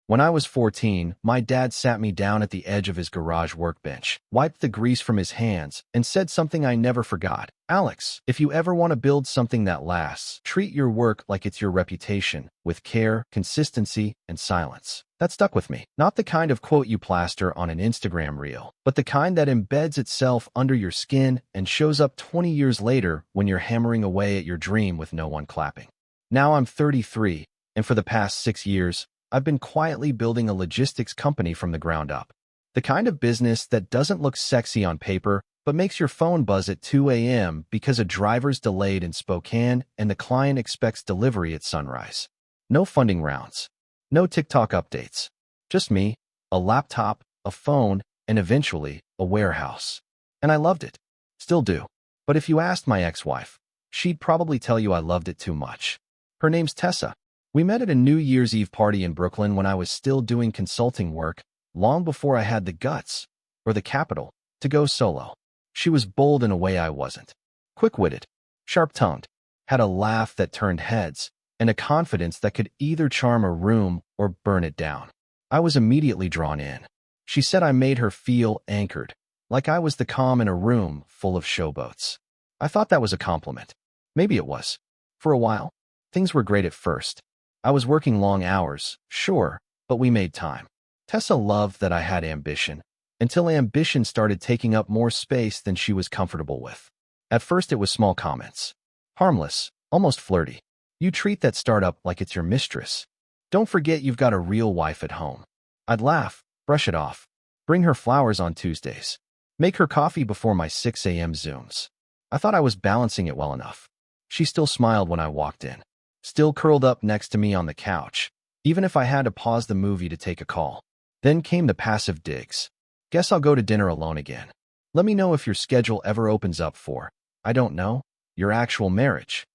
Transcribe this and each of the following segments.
When I was 14, my dad sat me down at the edge of his garage workbench, wiped the grease from his hands, and said something I never forgot. Alex, if you ever want to build something that lasts, treat your work like it's your reputation, with care, consistency, and silence. That stuck with me. Not the kind of quote you plaster on an Instagram reel, but the kind that embeds itself under your skin and shows up 20 years later when you're hammering away at your dream with no one clapping. Now I'm 33, and for the past 6 years, I've been quietly building a logistics company from the ground up. The kind of business that doesn't look sexy on paper, but makes your phone buzz at 2 a.m. because a driver's delayed in Spokane and the client expects delivery at sunrise. No funding rounds. No TikTok updates. Just me, a laptop, a phone, and eventually, a warehouse. And I loved it. Still do. But if you asked my ex-wife, she'd probably tell you I loved it too much. Her name's Tessa. We met at a New Year's Eve party in Brooklyn when I was still doing consulting work, long before I had the guts, or the capital, to go solo. She was bold in a way I wasn't. Quick-witted, sharp-tongued, had a laugh that turned heads, and a confidence that could either charm a room or burn it down. I was immediately drawn in. She said I made her feel anchored, like I was the calm in a room full of showboats. I thought that was a compliment. Maybe it was. For a while, things were great at first. I was working long hours, sure, but we made time. Tessa loved that I had ambition, until ambition started taking up more space than she was comfortable with. At first it was small comments. Harmless, almost flirty. You treat that startup like it's your mistress. Don't forget you've got a real wife at home. I'd laugh, brush it off, bring her flowers on Tuesdays, make her coffee before my 6 a.m. Zooms. I thought I was balancing it well enough. She still smiled when I walked in. Still curled up next to me on the couch, even if I had to pause the movie to take a call. Then came the passive digs. Guess I'll go to dinner alone again. Let me know if your schedule ever opens up for, I don't know, your actual marriage.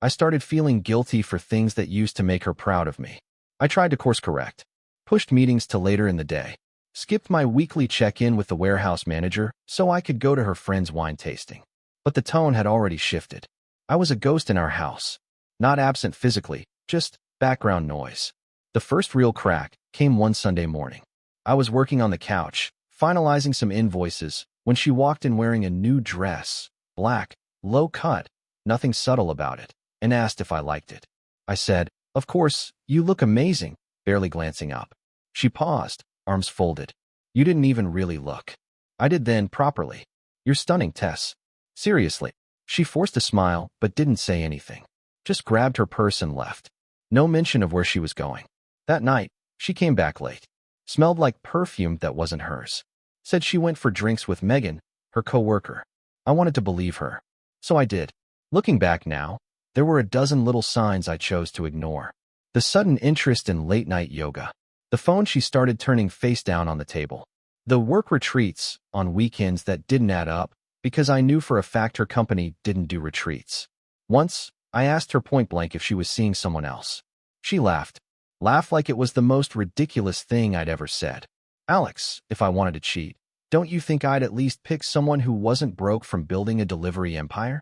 I started feeling guilty for things that used to make her proud of me. I tried to course correct, pushed meetings to later in the day, skipped my weekly check-in with the warehouse manager so I could go to her friend's wine tasting. But the tone had already shifted. I was a ghost in our house. Not absent physically, just background noise. The first real crack came one Sunday morning. I was working on the couch, finalizing some invoices, when she walked in wearing a new dress, black, low cut, nothing subtle about it, and asked if I liked it. I said, "Of course, you look amazing," barely glancing up. She paused, arms folded. "You didn't even really look." I did then, properly. "You're stunning, Tess." Seriously. She forced a smile, but didn't say anything. Just grabbed her purse and left. No mention of where she was going. That night, she came back late. Smelled like perfume that wasn't hers. Said she went for drinks with Megan, her co-worker. I wanted to believe her. So I did. Looking back now, there were a dozen little signs I chose to ignore. The sudden interest in late-night yoga. The phone she started turning face down on the table. The work retreats on weekends that didn't add up because I knew for a fact her company didn't do retreats. Once, I asked her point-blank if she was seeing someone else. She laughed. Laughed like it was the most ridiculous thing I'd ever said. "Alex, if I wanted to cheat, don't you think I'd at least pick someone who wasn't broke from building a delivery empire?"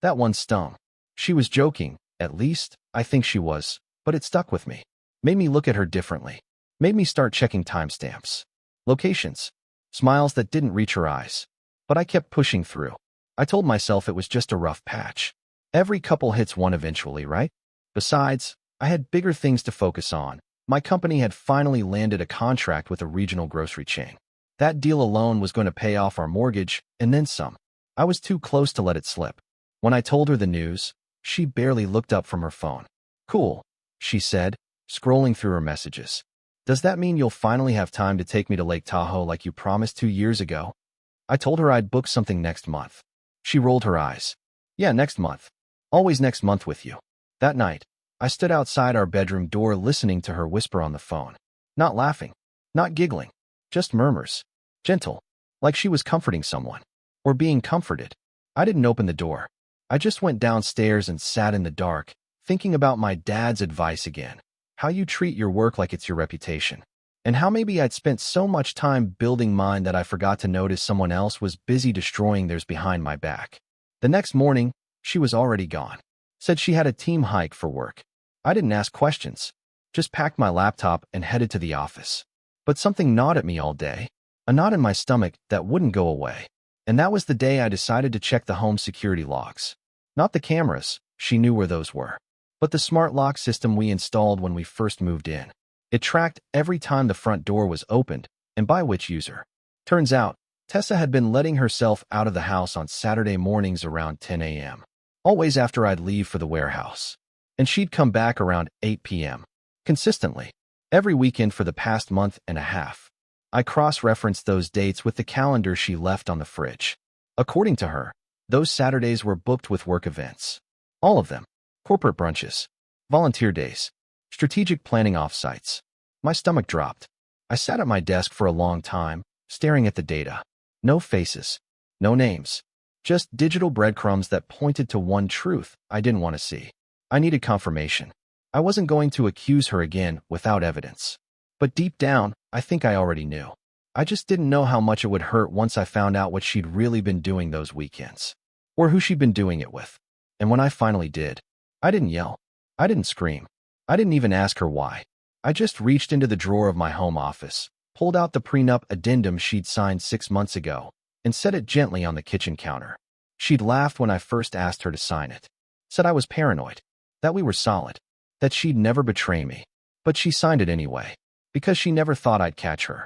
That one stung. She was joking, at least, I think she was, but it stuck with me. Made me look at her differently. Made me start checking timestamps. Locations. Smiles that didn't reach her eyes. But I kept pushing through. I told myself it was just a rough patch. Every couple hits one eventually, right? Besides, I had bigger things to focus on. My company had finally landed a contract with a regional grocery chain. That deal alone was going to pay off our mortgage, and then some. I was too close to let it slip. When I told her the news, she barely looked up from her phone. "Cool," she said, scrolling through her messages. "Does that mean you'll finally have time to take me to Lake Tahoe like you promised 2 years ago?" I told her I'd book something next month. She rolled her eyes. "Yeah, next month. Always next month with you." That night, I stood outside our bedroom door listening to her whisper on the phone. Not laughing, not giggling, just murmurs. Gentle, like she was comforting someone. Or being comforted. I didn't open the door. I just went downstairs and sat in the dark, thinking about my dad's advice again. How you treat your work like it's your reputation. And how maybe I'd spent so much time building mine that I forgot to notice someone else was busy destroying theirs behind my back. The next morning, she was already gone. Said she had a team hike for work. I didn't ask questions. Just packed my laptop and headed to the office. But something gnawed at me all day. A knot in my stomach that wouldn't go away. And that was the day I decided to check the home security logs. Not the cameras, she knew where those were, but the smart lock system we installed when we first moved in. It tracked every time the front door was opened, and by which user. Turns out, Tessa had been letting herself out of the house on Saturday mornings around 10 a.m. Always after I'd leave for the warehouse. And she'd come back around 8 p.m. Consistently. Every weekend for the past month and a half. I cross-referenced those dates with the calendar she left on the fridge. According to her, those Saturdays were booked with work events. All of them. Corporate brunches, volunteer days, strategic planning offsites. My stomach dropped. I sat at my desk for a long time, staring at the data. No faces, no names, just digital breadcrumbs that pointed to one truth I didn't want to see. I needed confirmation. I wasn't going to accuse her again without evidence. But deep down, I think I already knew. I just didn't know how much it would hurt once I found out what she'd really been doing those weekends. Or who she'd been doing it with. And when I finally did, I didn't yell. I didn't scream. I didn't even ask her why. I just reached into the drawer of my home office, pulled out the prenup addendum she'd signed 6 months ago, and set it gently on the kitchen counter. She'd laughed when I first asked her to sign it. Said I was paranoid. That we were solid. That she'd never betray me. But she signed it anyway, because she never thought I'd catch her.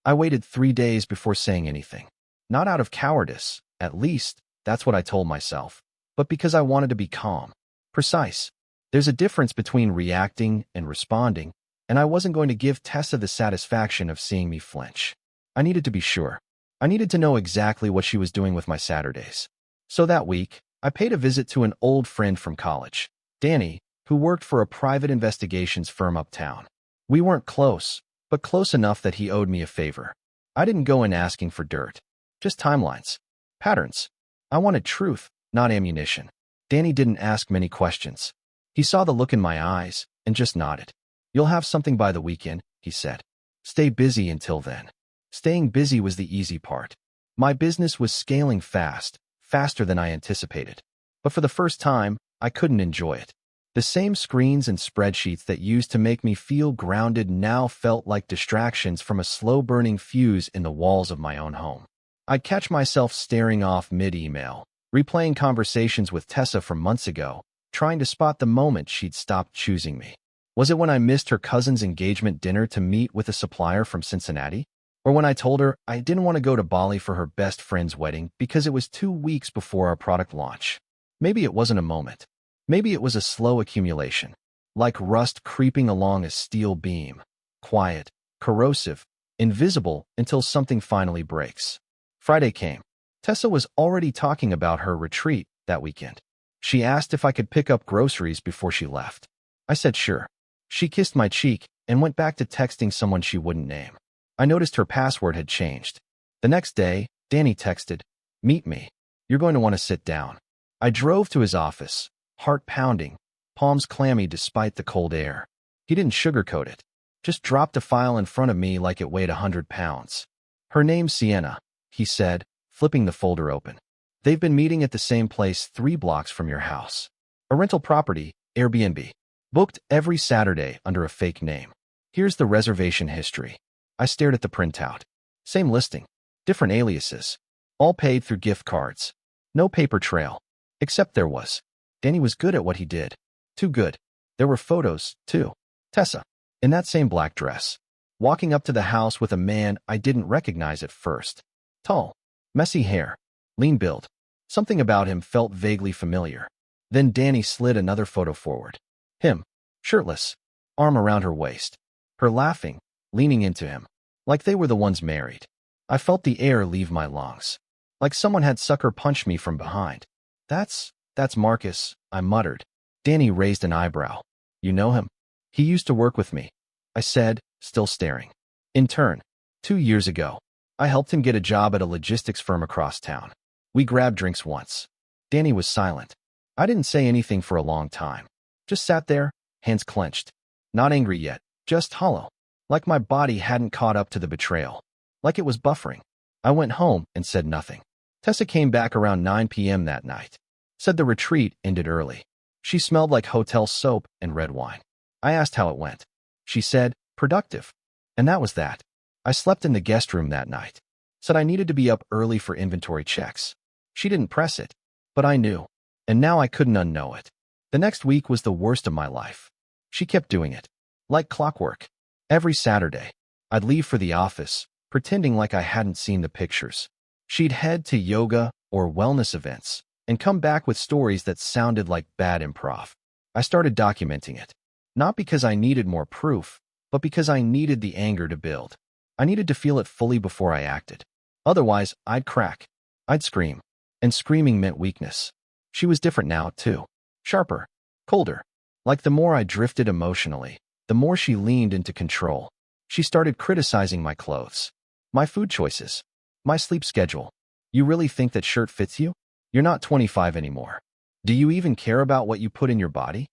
I waited 3 days before saying anything. Not out of cowardice, at least, that's what I told myself, but because I wanted to be calm. Precise. There's a difference between reacting and responding, and I wasn't going to give Tessa the satisfaction of seeing me flinch. I needed to be sure. I needed to know exactly what she was doing with my Saturdays. So that week, I paid a visit to an old friend from college, Danny, who worked for a private investigations firm uptown. We weren't close, but close enough that he owed me a favor. I didn't go in asking for dirt, just timelines, patterns. I wanted truth, not ammunition. Danny didn't ask many questions. He saw the look in my eyes and just nodded. You'll have something by the weekend, he said. Stay busy until then. Staying busy was the easy part. My business was scaling fast, faster than I anticipated. But for the first time, I couldn't enjoy it. The same screens and spreadsheets that used to make me feel grounded now felt like distractions from a slow-burning fuse in the walls of my own home. I'd catch myself staring off mid-email, replaying conversations with Tessa from months ago, trying to spot the moment she'd stopped choosing me. Was it when I missed her cousin's engagement dinner to meet with a supplier from Cincinnati? Or when I told her I didn't want to go to Bali for her best friend's wedding because it was 2 weeks before our product launch? Maybe it wasn't a moment. Maybe it was a slow accumulation, like rust creeping along a steel beam, quiet, corrosive, invisible until something finally breaks. Friday came. Tessa was already talking about her retreat that weekend. She asked if I could pick up groceries before she left. I said sure. She kissed my cheek and went back to texting someone she wouldn't name. I noticed her password had changed. The next day, Danny texted, "Meet me. You're going to want to sit down." I drove to his office, heart pounding, palms clammy despite the cold air. He didn't sugarcoat it. Just dropped a file in front of me like it weighed 100 pounds. "Her name's Sienna," he said, flipping the folder open. "They've been meeting at the same place 3 blocks from your house. A rental property, Airbnb. Booked every Saturday under a fake name. Here's the reservation history." I stared at the printout. Same listing, different aliases. All paid through gift cards. No paper trail. Except there was. Danny was good at what he did. Too good. There were photos, too. Tessa, in that same black dress, walking up to the house with a man I didn't recognize at first. Tall, messy hair, lean build. Something about him felt vaguely familiar. Then Danny slid another photo forward. Him, shirtless, arm around her waist. Her laughing, leaning into him, like they were the ones married. I felt the air leave my lungs, like someone had sucker punched me from behind. That's Marcus," I muttered. Danny raised an eyebrow. "You know him? He used to work with me," I said, still staring. "Intern. 2 years ago. I helped him get a job at a logistics firm across town. We grabbed drinks once." Danny was silent. I didn't say anything for a long time. Just sat there, hands clenched. Not angry yet, just hollow. Like my body hadn't caught up to the betrayal. Like it was buffering. I went home and said nothing. Tessa came back around 9 p.m. that night. Said the retreat ended early. She smelled like hotel soap and red wine. I asked how it went. She said, productive. And that was that. I slept in the guest room that night. Said I needed to be up early for inventory checks. She didn't press it, but I knew. And now I couldn't unknow it. The next week was the worst of my life. She kept doing it. Like clockwork. Every Saturday, I'd leave for the office, pretending like I hadn't seen the pictures. She'd head to yoga or wellness events and come back with stories that sounded like bad improv. I started documenting it. Not because I needed more proof, but because I needed the anger to build. I needed to feel it fully before I acted. Otherwise, I'd crack. I'd scream. And screaming meant weakness. She was different now, too. Sharper. Colder. Like the more I drifted emotionally, the more she leaned into control. She started criticizing my clothes, my food choices, my sleep schedule. You really think that shirt fits you? You're not 25 anymore. Do you even care about what you put in your body?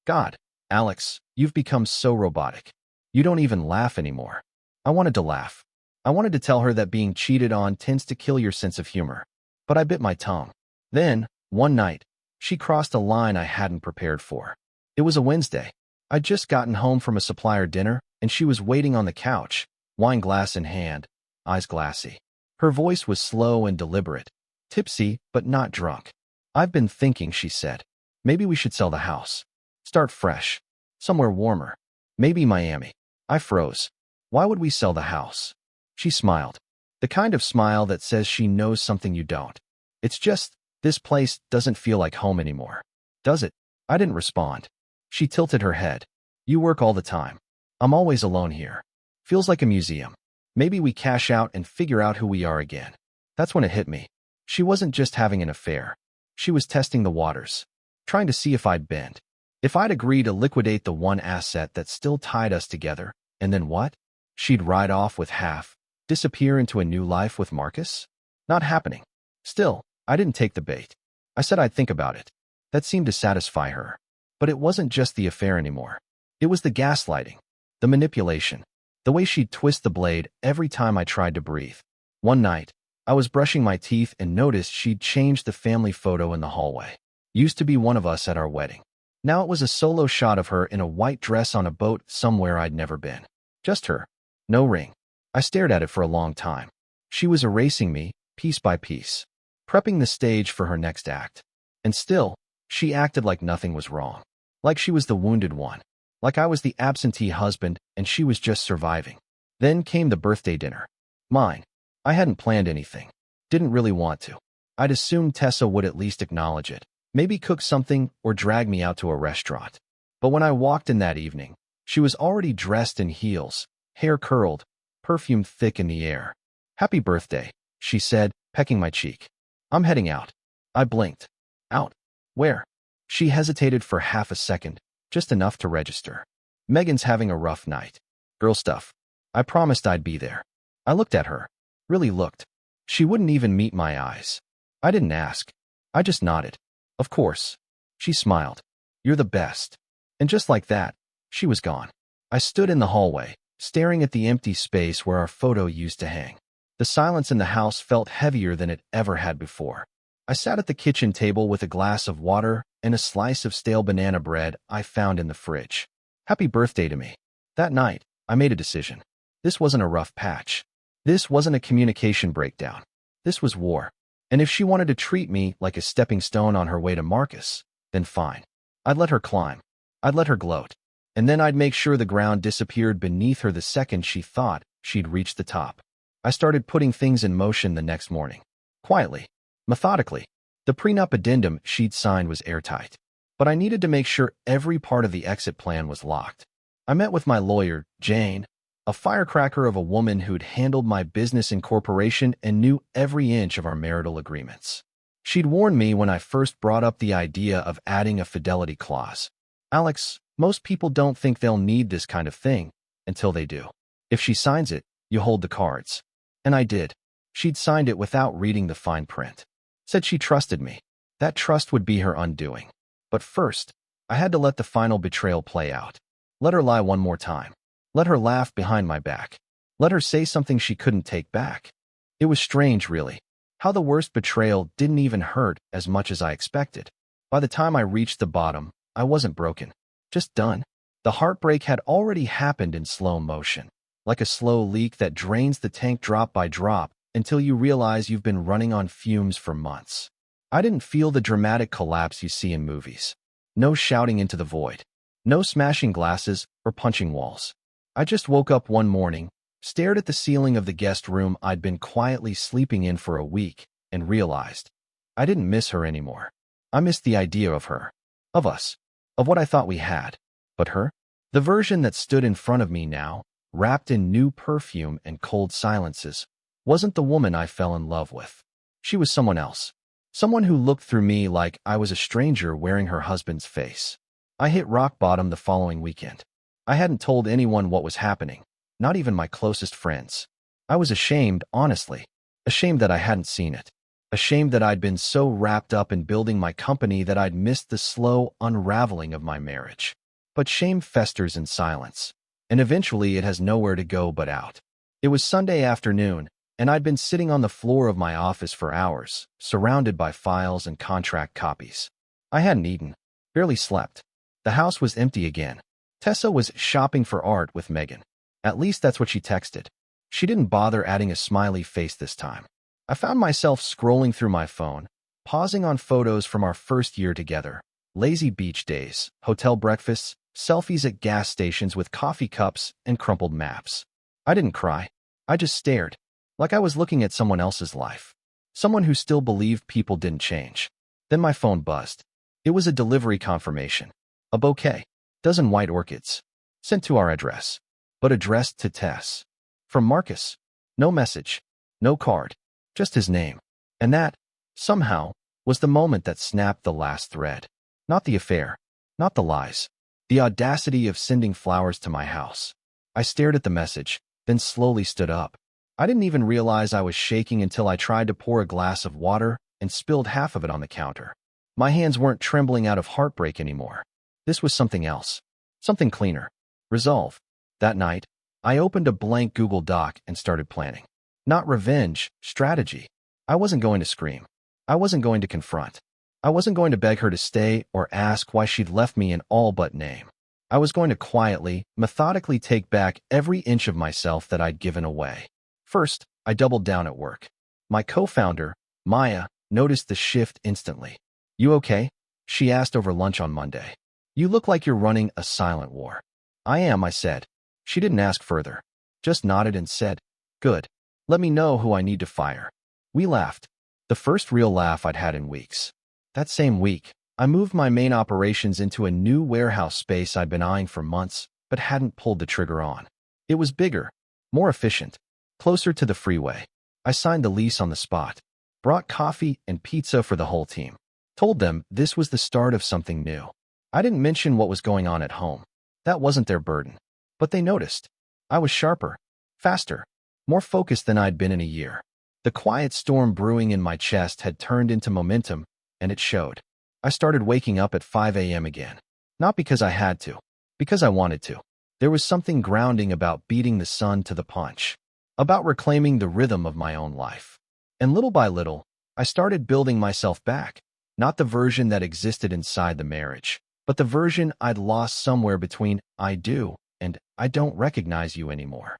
God, Alex, you've become so robotic. You don't even laugh anymore. I wanted to laugh. I wanted to tell her that being cheated on tends to kill your sense of humor. But I bit my tongue. Then, one night, she crossed a line I hadn't prepared for. It was a Wednesday. I'd just gotten home from a supplier dinner, and she was waiting on the couch, wine glass in hand, eyes glassy. Her voice was slow and deliberate, tipsy but not drunk. I've been thinking, she said. Maybe we should sell the house. Start fresh. Somewhere warmer. Maybe Miami. I froze. Why would we sell the house? She smiled. The kind of smile that says she knows something you don't. It's just, this place doesn't feel like home anymore. Does it? I didn't respond. She tilted her head. You work all the time. I'm always alone here. Feels like a museum. Maybe we cash out and figure out who we are again. That's when it hit me. She wasn't just having an affair. She was testing the waters. Trying to see if I'd bend. If I'd agree to liquidate the one asset that still tied us together, and then what? She'd ride off with half. Disappear into a new life with Marcus? Not happening. Still, I didn't take the bait. I said I'd think about it. That seemed to satisfy her. But it wasn't just the affair anymore. It was the gaslighting, the manipulation, the way she'd twist the blade every time I tried to breathe. One night, I was brushing my teeth and noticed she'd changed the family photo in the hallway. Used to be one of us at our wedding. Now it was a solo shot of her in a white dress on a boat somewhere I'd never been. Just her. No ring. I stared at it for a long time. She was erasing me, piece by piece, prepping the stage for her next act. And still, she acted like nothing was wrong. Like she was the wounded one. Like I was the absentee husband and she was just surviving. Then came the birthday dinner. Mine. I hadn't planned anything. Didn't really want to. I'd assumed Tessa would at least acknowledge it. Maybe cook something or drag me out to a restaurant. But when I walked in that evening, she was already dressed in heels, hair curled, perfume thick in the air. Happy birthday, she said, pecking my cheek. I'm heading out. I blinked. Out? Where? She hesitated for half a second, just enough to register. Megan's having a rough night. Girl stuff. I promised I'd be there. I looked at her. Really looked. She wouldn't even meet my eyes. I didn't ask. I just nodded. Of course. She smiled. You're the best. And just like that, she was gone. I stood in the hallway, staring at the empty space where our photo used to hang. The silence in the house felt heavier than it ever had before. I sat at the kitchen table with a glass of water and a slice of stale banana bread I found in the fridge. Happy birthday to me. That night, I made a decision. This wasn't a rough patch. This wasn't a communication breakdown. This was war. And if she wanted to treat me like a stepping stone on her way to Marcus, then fine. I'd let her climb. I'd let her gloat. And then I'd make sure the ground disappeared beneath her the second she thought she'd reached the top. I started putting things in motion the next morning. Quietly. Methodically. The prenup addendum she'd signed was airtight. But I needed to make sure every part of the exit plan was locked. I met with my lawyer, Jane, a firecracker of a woman who'd handled my business incorporation and knew every inch of our marital agreements. She'd warned me when I first brought up the idea of adding a fidelity clause. Alex, most people don't think they'll need this kind of thing until they do. If she signs it, you hold the cards. And I did. She'd signed it without reading the fine print. Said she trusted me. That trust would be her undoing. But first, I had to let the final betrayal play out. Let her lie one more time. Let her laugh behind my back. Let her say something she couldn't take back. It was strange, really, how the worst betrayal didn't even hurt as much as I expected. By the time I reached the bottom, I wasn't broken. Just done. The heartbreak had already happened in slow motion, like a slow leak that drains the tank drop by drop until you realize you've been running on fumes for months. I didn't feel the dramatic collapse you see in movies. No shouting into the void. No smashing glasses or punching walls. I just woke up one morning, stared at the ceiling of the guest room I'd been quietly sleeping in for a week, and realized I didn't miss her anymore. I missed the idea of her, of us, of what I thought we had. But her? The version that stood in front of me now, wrapped in new perfume and cold silences, wasn't the woman I fell in love with. She was someone else. Someone who looked through me like I was a stranger wearing her husband's face. I hit rock bottom the following weekend. I hadn't told anyone what was happening, not even my closest friends. I was ashamed, honestly. Ashamed that I hadn't seen it. Ashamed that I'd been so wrapped up in building my company that I'd missed the slow unraveling of my marriage. But shame festers in silence, and eventually it has nowhere to go but out. It was Sunday afternoon, and I'd been sitting on the floor of my office for hours, surrounded by files and contract copies. I hadn't eaten, barely slept. The house was empty again. Tessa was shopping for art with Megan. At least that's what she texted. She didn't bother adding a smiley face this time. I found myself scrolling through my phone, pausing on photos from our first year together. Lazy beach days, hotel breakfasts, selfies at gas stations with coffee cups and crumpled maps. I didn't cry. I just stared, like I was looking at someone else's life. Someone who still believed people didn't change. Then my phone buzzed. It was a delivery confirmation. A bouquet. Dozen white orchids. Sent to our address. But addressed to Tess. From Marcus. No message. No card. Just his name. And that, somehow, was the moment that snapped the last thread. Not the affair. Not the lies. The audacity of sending flowers to my house. I stared at the message, then slowly stood up. I didn't even realize I was shaking until I tried to pour a glass of water and spilled half of it on the counter. My hands weren't trembling out of heartbreak anymore. This was something else. Something cleaner. Resolve. That night, I opened a blank Google Doc and started planning. Not revenge, strategy. I wasn't going to scream. I wasn't going to confront. I wasn't going to beg her to stay or ask why she'd left me in all but name. I was going to quietly, methodically take back every inch of myself that I'd given away. First, I doubled down at work. My co-founder, Maya, noticed the shift instantly. "You okay?" she asked over lunch on Monday. "You look like you're running a silent war." "I am," I said. She didn't ask further, just nodded and said, "Good. Let me know who I need to fire." We laughed. The first real laugh I'd had in weeks. That same week, I moved my main operations into a new warehouse space I'd been eyeing for months, but hadn't pulled the trigger on. It was bigger, more efficient, closer to the freeway. I signed the lease on the spot, brought coffee and pizza for the whole team. Told them this was the start of something new. I didn't mention what was going on at home. That wasn't their burden. But they noticed. I was sharper, faster, more focused than I'd been in a year. The quiet storm brewing in my chest had turned into momentum, and it showed. I started waking up at 5 a.m. again. Not because I had to, because I wanted to. There was something grounding about beating the sun to the punch, about reclaiming the rhythm of my own life. And little by little, I started building myself back, not the version that existed inside the marriage, but the version I'd lost somewhere between "I do" and "I don't recognize you anymore."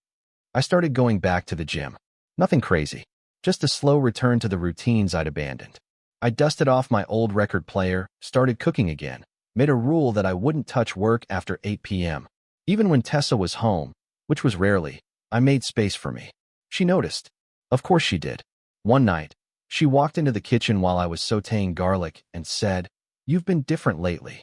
I started going back to the gym. Nothing crazy, just a slow return to the routines I'd abandoned. I dusted off my old record player, started cooking again, made a rule that I wouldn't touch work after 8 p.m. Even when Tessa was home, which was rarely, I made space for me. She noticed. Of course she did. One night, she walked into the kitchen while I was sautéing garlic and said, "You've been different lately."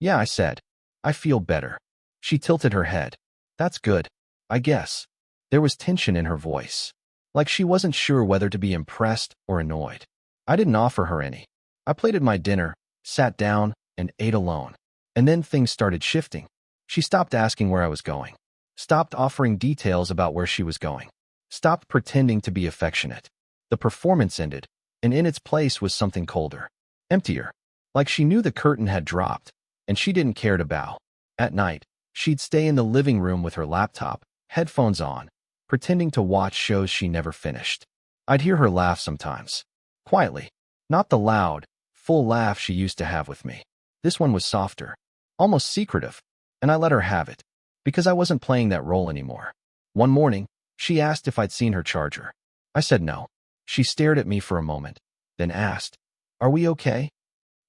"Yeah," I said. "I feel better." She tilted her head. "That's good, I guess." There was tension in her voice, like she wasn't sure whether to be impressed or annoyed. I didn't offer her any. I plated my dinner, sat down, and ate alone. And then things started shifting. She stopped asking where I was going, stopped offering details about where she was going, stopped pretending to be affectionate. The performance ended, and in its place was something colder, emptier, like she knew the curtain had dropped, and she didn't care to bow. At night, she'd stay in the living room with her laptop, headphones on, pretending to watch shows she never finished. I'd hear her laugh sometimes. Quietly. Not the loud, full laugh she used to have with me. This one was softer. Almost secretive. and I let her have it, because I wasn't playing that role anymore. One morning, she asked if I'd seen her charger. I said no. She stared at me for a moment, then asked, "Are we okay?"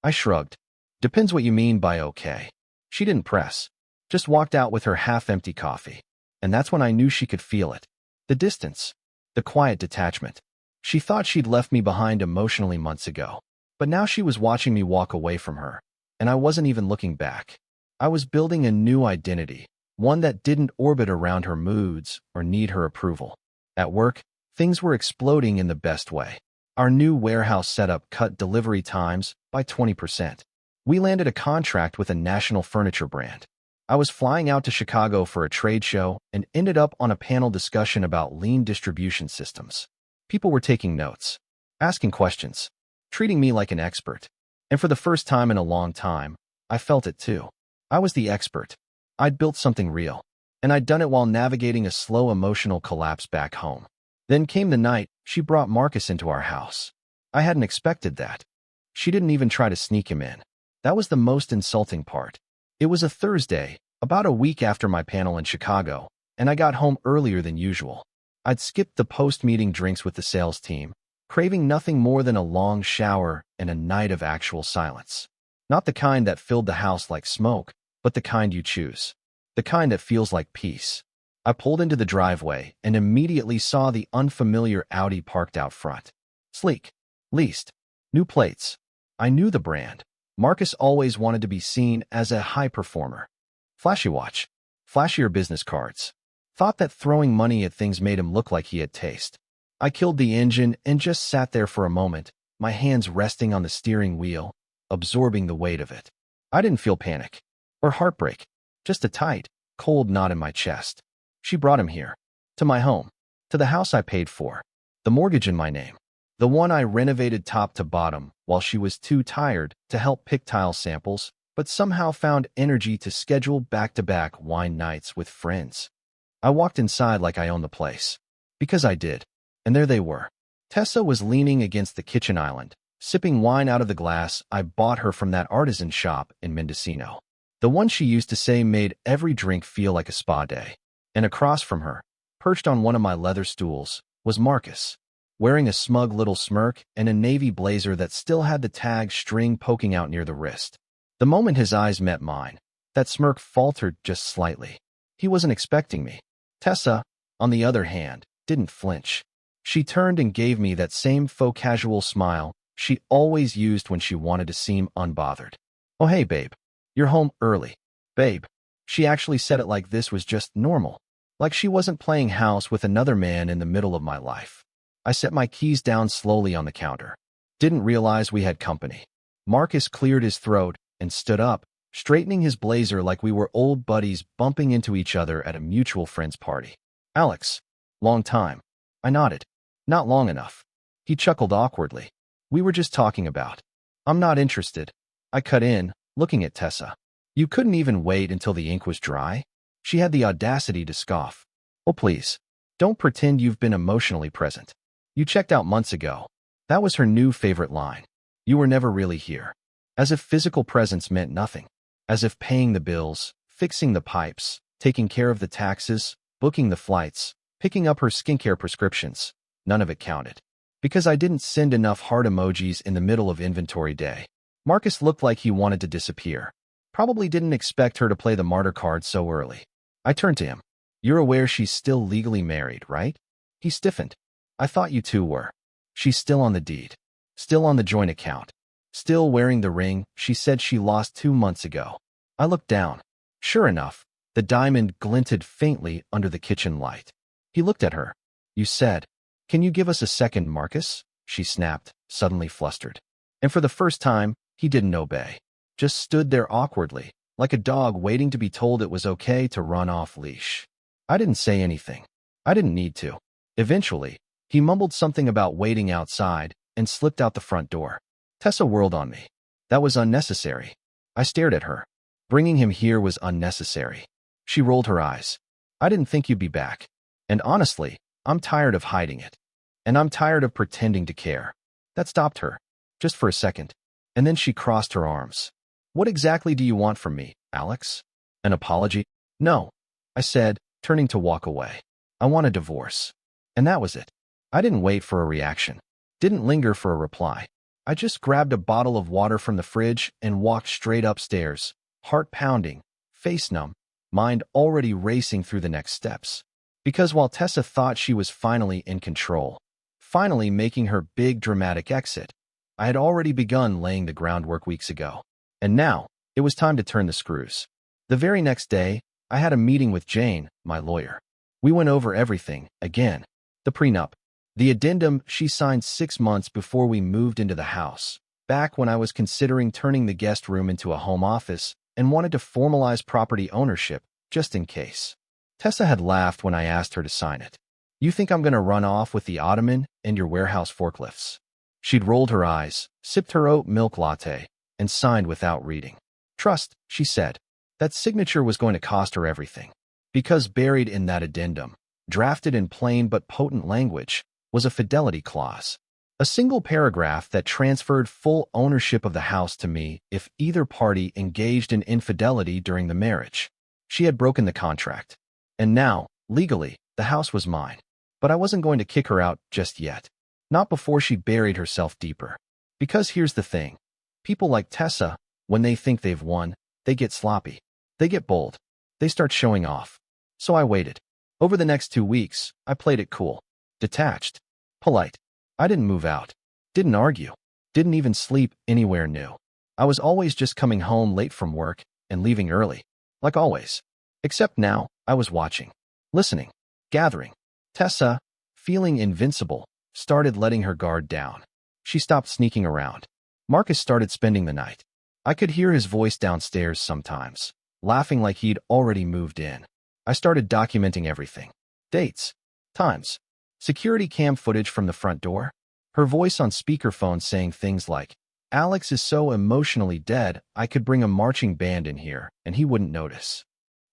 I shrugged. "Depends what you mean by okay." She didn't press, just walked out with her half-empty coffee. And that's when I knew she could feel it. The distance. The quiet detachment. She thought she'd left me behind emotionally months ago. But now she was watching me walk away from her. And I wasn't even looking back. I was building a new identity, one that didn't orbit around her moods or need her approval. At work, things were exploding in the best way. Our new warehouse setup cut delivery times by 20%. We landed a contract with a national furniture brand. I was flying out to Chicago for a trade show and ended up on a panel discussion about lean distribution systems. People were taking notes, asking questions, treating me like an expert. And for the first time in a long time, I felt it too. I was the expert. I'd built something real, and I'd done it while navigating a slow emotional collapse back home. Then came the night she brought Marcus into our house. I hadn't expected that. She didn't even try to sneak him in. That was the most insulting part. It was a Thursday, about a week after my panel in Chicago, and I got home earlier than usual. I'd skipped the post-meeting drinks with the sales team, craving nothing more than a long shower and a night of actual silence. Not the kind that filled the house like smoke, but the kind you choose. The kind that feels like peace. I pulled into the driveway and immediately saw the unfamiliar Audi parked out front. Sleek. Leased. New plates. I knew the brand. Marcus always wanted to be seen as a high performer. Flashy watch. Flashier business cards. Thought that throwing money at things made him look like he had taste. I killed the engine and just sat there for a moment, my hands resting on the steering wheel, absorbing the weight of it. I didn't feel panic or heartbreak, just a tight, cold knot in my chest. She brought him here, to my home, to the house I paid for, the mortgage in my name, the one I renovated top to bottom while she was too tired to help pick tile samples, but somehow found energy to schedule back-to-back wine nights with friends. I walked inside like I owned the place. Because I did. And there they were. Tessa was leaning against the kitchen island, sipping wine out of the glass I bought her from that artisan shop in Mendocino. The one she used to say made every drink feel like a spa day. And across from her, perched on one of my leather stools, was Marcus, wearing a smug little smirk and a navy blazer that still had the tag string poking out near the wrist. The moment his eyes met mine, that smirk faltered just slightly. He wasn't expecting me. Tessa, on the other hand, didn't flinch. She turned and gave me that same faux casual smile she always used when she wanted to seem unbothered. "Oh hey, babe. You're home early." Babe. She actually said it like this was just normal. Like she wasn't playing house with another man in the middle of my life. I set my keys down slowly on the counter. Didn't realize we had company. Marcus cleared his throat and stood up, straightening his blazer like we were old buddies bumping into each other at a mutual friend's party. "Alex. Long time." I nodded. "Not long enough." He chuckled awkwardly. "We were just talking about." "I'm not interested." I cut in, looking at Tessa. "You couldn't even wait until the ink was dry?" She had the audacity to scoff. "Oh please. Don't pretend you've been emotionally present. You checked out months ago." That was her new favorite line. "You were never really here." As if physical presence meant nothing. As if paying the bills, fixing the pipes, taking care of the taxes, booking the flights, picking up her skincare prescriptions, none of it counted. Because I didn't send enough heart emojis in the middle of inventory day. Marcus looked like he wanted to disappear. Probably didn't expect her to play the martyr card so early. I turned to him. "You're aware she's still legally married, right?" He stiffened. "I thought you two were." "She's still on the deed. Still on the joint account. Still wearing the ring she said she lost 2 months ago." I looked down. Sure enough, the diamond glinted faintly under the kitchen light. He looked at her. "You said, 'Can you give us a second, Marcus?'" she snapped, suddenly flustered. And for the first time, he didn't obey. Just stood there awkwardly, like a dog waiting to be told it was okay to run off leash. I didn't say anything. I didn't need to. Eventually, he mumbled something about waiting outside and slipped out the front door. Tessa whirled on me. That was unnecessary. I stared at her. Bringing him here was unnecessary. She rolled her eyes. "I didn't think you'd be back. And honestly, I'm tired of hiding it. And I'm tired of pretending to care." That stopped her. Just for a second. And then she crossed her arms. "What exactly do you want from me, Alex?" An apology? No, I said, turning to walk away. I want a divorce. And that was it. I didn't wait for a reaction. Didn't linger for a reply. I just grabbed a bottle of water from the fridge and walked straight upstairs, heart pounding, face numb, mind already racing through the next steps. Because while Tessa thought she was finally in control, finally making her big dramatic exit, I had already begun laying the groundwork weeks ago. And now, it was time to turn the screws. The very next day, I had a meeting with Jane, my lawyer. We went over everything, again. The prenup. The addendum she signed 6 months before we moved into the house, back when I was considering turning the guest room into a home office and wanted to formalize property ownership, just in case. Tessa had laughed when I asked her to sign it. You think I'm going to run off with the ottoman and your warehouse forklifts? She'd rolled her eyes, sipped her oat milk latte, and signed without reading. Trust, she said. That signature was going to cost her everything. Because buried in that addendum, drafted in plain but potent language, was a fidelity clause. A single paragraph that transferred full ownership of the house to me if either party engaged in infidelity during the marriage. She had broken the contract. And now, legally, the house was mine. But I wasn't going to kick her out just yet. Not before she buried herself deeper. Because here's the thing. People like Tessa, when they think they've won, they get sloppy. They get bold. They start showing off. So I waited. Over the next 2 weeks, I played it cool. Detached. Polite. I didn't move out. Didn't argue. Didn't even sleep anywhere new. I was always just coming home late from work and leaving early. Like always. Except now, I was watching. Listening. Gathering. Tessa, feeling invincible, started letting her guard down. She stopped sneaking around. Marcus started spending the night. I could hear his voice downstairs sometimes, laughing like he'd already moved in. I started documenting everything. Dates. Times. Security cam footage from the front door. Her voice on speakerphone saying things like, Alex is so emotionally dead, I could bring a marching band in here, and he wouldn't notice.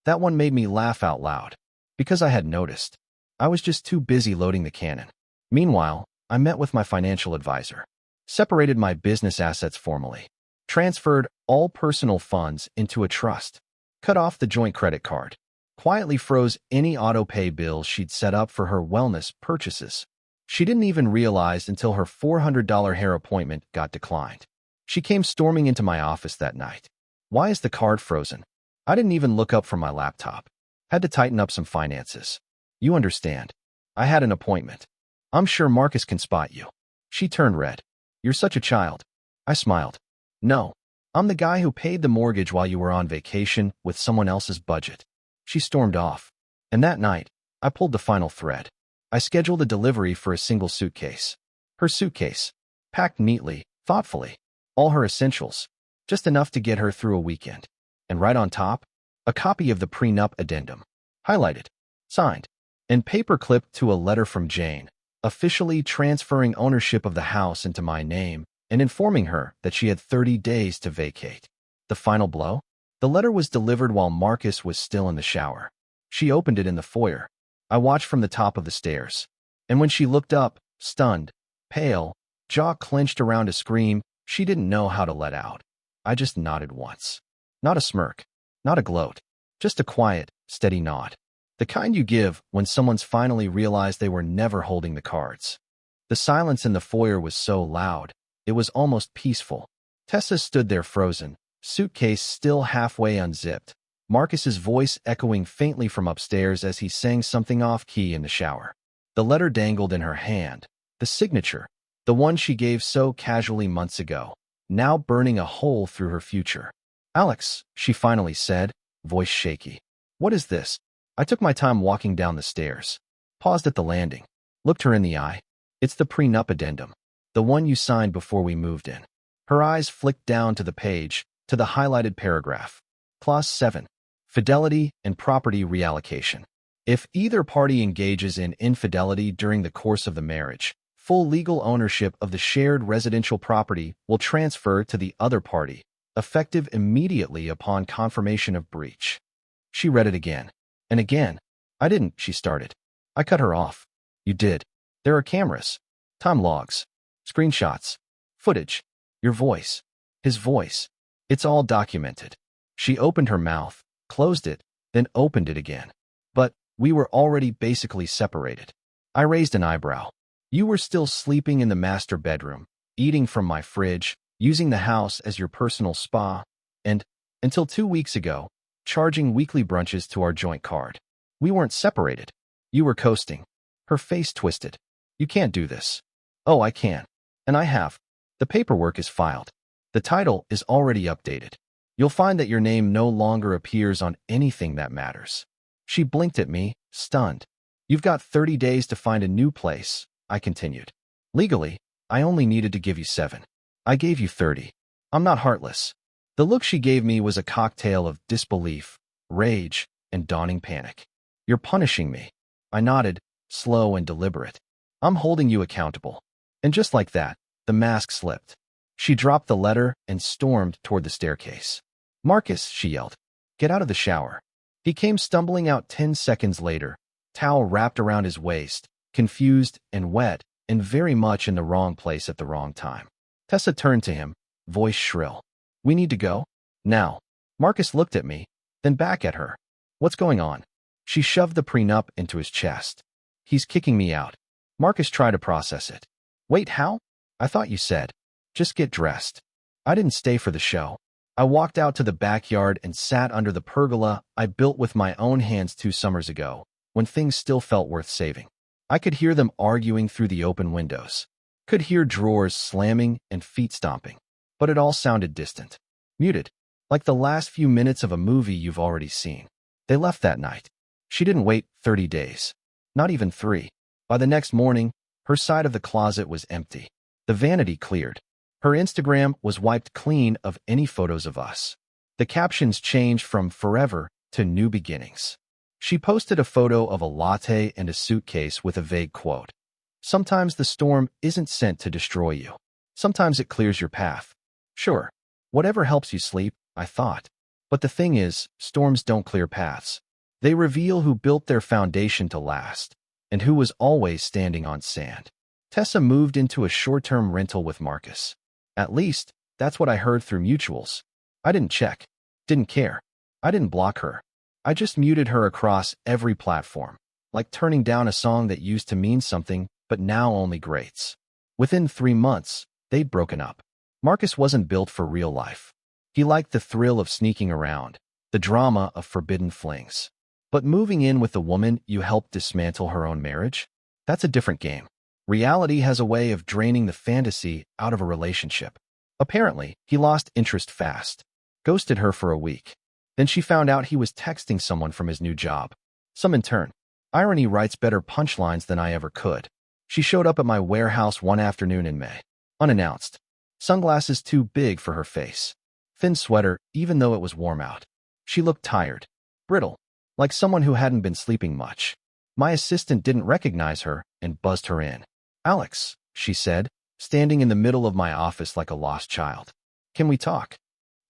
That one made me laugh out loud. Because I had noticed. I was just too busy loading the cannon. Meanwhile, I met with my financial advisor. Separated my business assets formally. Transferred all personal funds into a trust. Cut off the joint credit card. Quietly froze any auto-pay bills she'd set up for her wellness purchases. She didn't even realize until her $400 hair appointment got declined. She came storming into my office that night. Why is the card frozen? I didn't even look up from my laptop. Had to tighten up some finances. You understand. I had an appointment. I'm sure Marcus can spot you. She turned red. You're such a child. I smiled. No, I'm the guy who paid the mortgage while you were on vacation with someone else's budget. She stormed off. And that night, I pulled the final thread. I scheduled a delivery for a single suitcase. Her suitcase. Packed neatly, thoughtfully. All her essentials. Just enough to get her through a weekend. And right on top, a copy of the prenup addendum. Highlighted. Signed. And paper-clipped to a letter from Jane, officially transferring ownership of the house into my name and informing her that she had 30 days to vacate. The final blow? The letter was delivered while Marcus was still in the shower. She opened it in the foyer. I watched from the top of the stairs. And when she looked up, stunned, pale, jaw clenched around a scream she didn't know how to let out, I just nodded once. Not a smirk. Not a gloat. Just a quiet, steady nod. The kind you give when someone's finally realized they were never holding the cards. The silence in the foyer was so loud, it was almost peaceful. Tessa stood there frozen, suitcase still halfway unzipped, Marcus's voice echoing faintly from upstairs as he sang something off-key in the shower. The letter dangled in her hand, the signature, the one she gave so casually months ago, now burning a hole through her future. Alex, she finally said, voice shaky. What is this? I took my time walking down the stairs, paused at the landing, looked her in the eye. It's the prenup addendum, the one you signed before we moved in. Her eyes flicked down to the page, to the highlighted paragraph. Clause 7. Fidelity and property reallocation. If either party engages in infidelity during the course of the marriage, full legal ownership of the shared residential property will transfer to the other party, effective immediately upon confirmation of breach. She read it again. And again. I didn't, she started. I cut her off. You did. There are cameras. Time logs. Screenshots. Footage. Your voice. His voice. It's all documented. She opened her mouth, closed it, then opened it again. But we were already basically separated. I raised an eyebrow. You were still sleeping in the master bedroom, eating from my fridge, using the house as your personal spa, and, until 2 weeks ago, charging weekly brunches to our joint card. We weren't separated. You were coasting. Her face twisted. You can't do this. Oh, I can. And I have. The paperwork is filed. The title is already updated. You'll find that your name no longer appears on anything that matters. She blinked at me, stunned. You've got 30 days to find a new place, I continued. Legally, I only needed to give you 7. I gave you 30. I'm not heartless. The look she gave me was a cocktail of disbelief, rage, and dawning panic. You're punishing me. I nodded, slow and deliberate. I'm holding you accountable. And just like that, the mask slipped. She dropped the letter and stormed toward the staircase. Marcus, she yelled. Get out of the shower. He came stumbling out 10 seconds later, towel wrapped around his waist, confused and wet, and very much in the wrong place at the wrong time. Tessa turned to him, voice shrill. We need to go? Now. Marcus looked at me, then back at her. What's going on? She shoved the prenup into his chest. He's kicking me out. Marcus tried to process it. Wait, how? I thought you said. Just get dressed. I didn't stay for the show. I walked out to the backyard and sat under the pergola I built with my own hands 2 summers ago, when things still felt worth saving. I could hear them arguing through the open windows. Could hear drawers slamming and feet stomping. But it all sounded distant. Muted. Like the last few minutes of a movie you've already seen. They left that night. She didn't wait 30 days. Not even 3. By the next morning, her side of the closet was empty. The vanity cleared. Her Instagram was wiped clean of any photos of us. The captions changed from forever to new beginnings. She posted a photo of a latte and a suitcase with a vague quote. Sometimes the storm isn't sent to destroy you. Sometimes it clears your path. Sure, whatever helps you sleep, I thought. But the thing is, storms don't clear paths. They reveal who built their foundation to last, and who was always standing on sand. Tessa moved into a short-term rental with Marcus. At least, that's what I heard through mutuals. I didn't check. Didn't care. I didn't block her. I just muted her across every platform, like turning down a song that used to mean something, but now only grates. Within 3 months, they'd broken up. Marcus wasn't built for real life. He liked the thrill of sneaking around, the drama of forbidden flings. But moving in with the woman you helped dismantle her own marriage? That's a different game. Reality has a way of draining the fantasy out of a relationship. Apparently, he lost interest fast. Ghosted her for a week. Then she found out he was texting someone from his new job. Some intern. Irony writes better punchlines than I ever could. She showed up at my warehouse one afternoon in May. Unannounced. Sunglasses too big for her face. Thin sweater, even though it was warm out. She looked tired. Brittle. Like someone who hadn't been sleeping much. My assistant didn't recognize her and buzzed her in. Alex, she said, standing in the middle of my office like a lost child. Can we talk?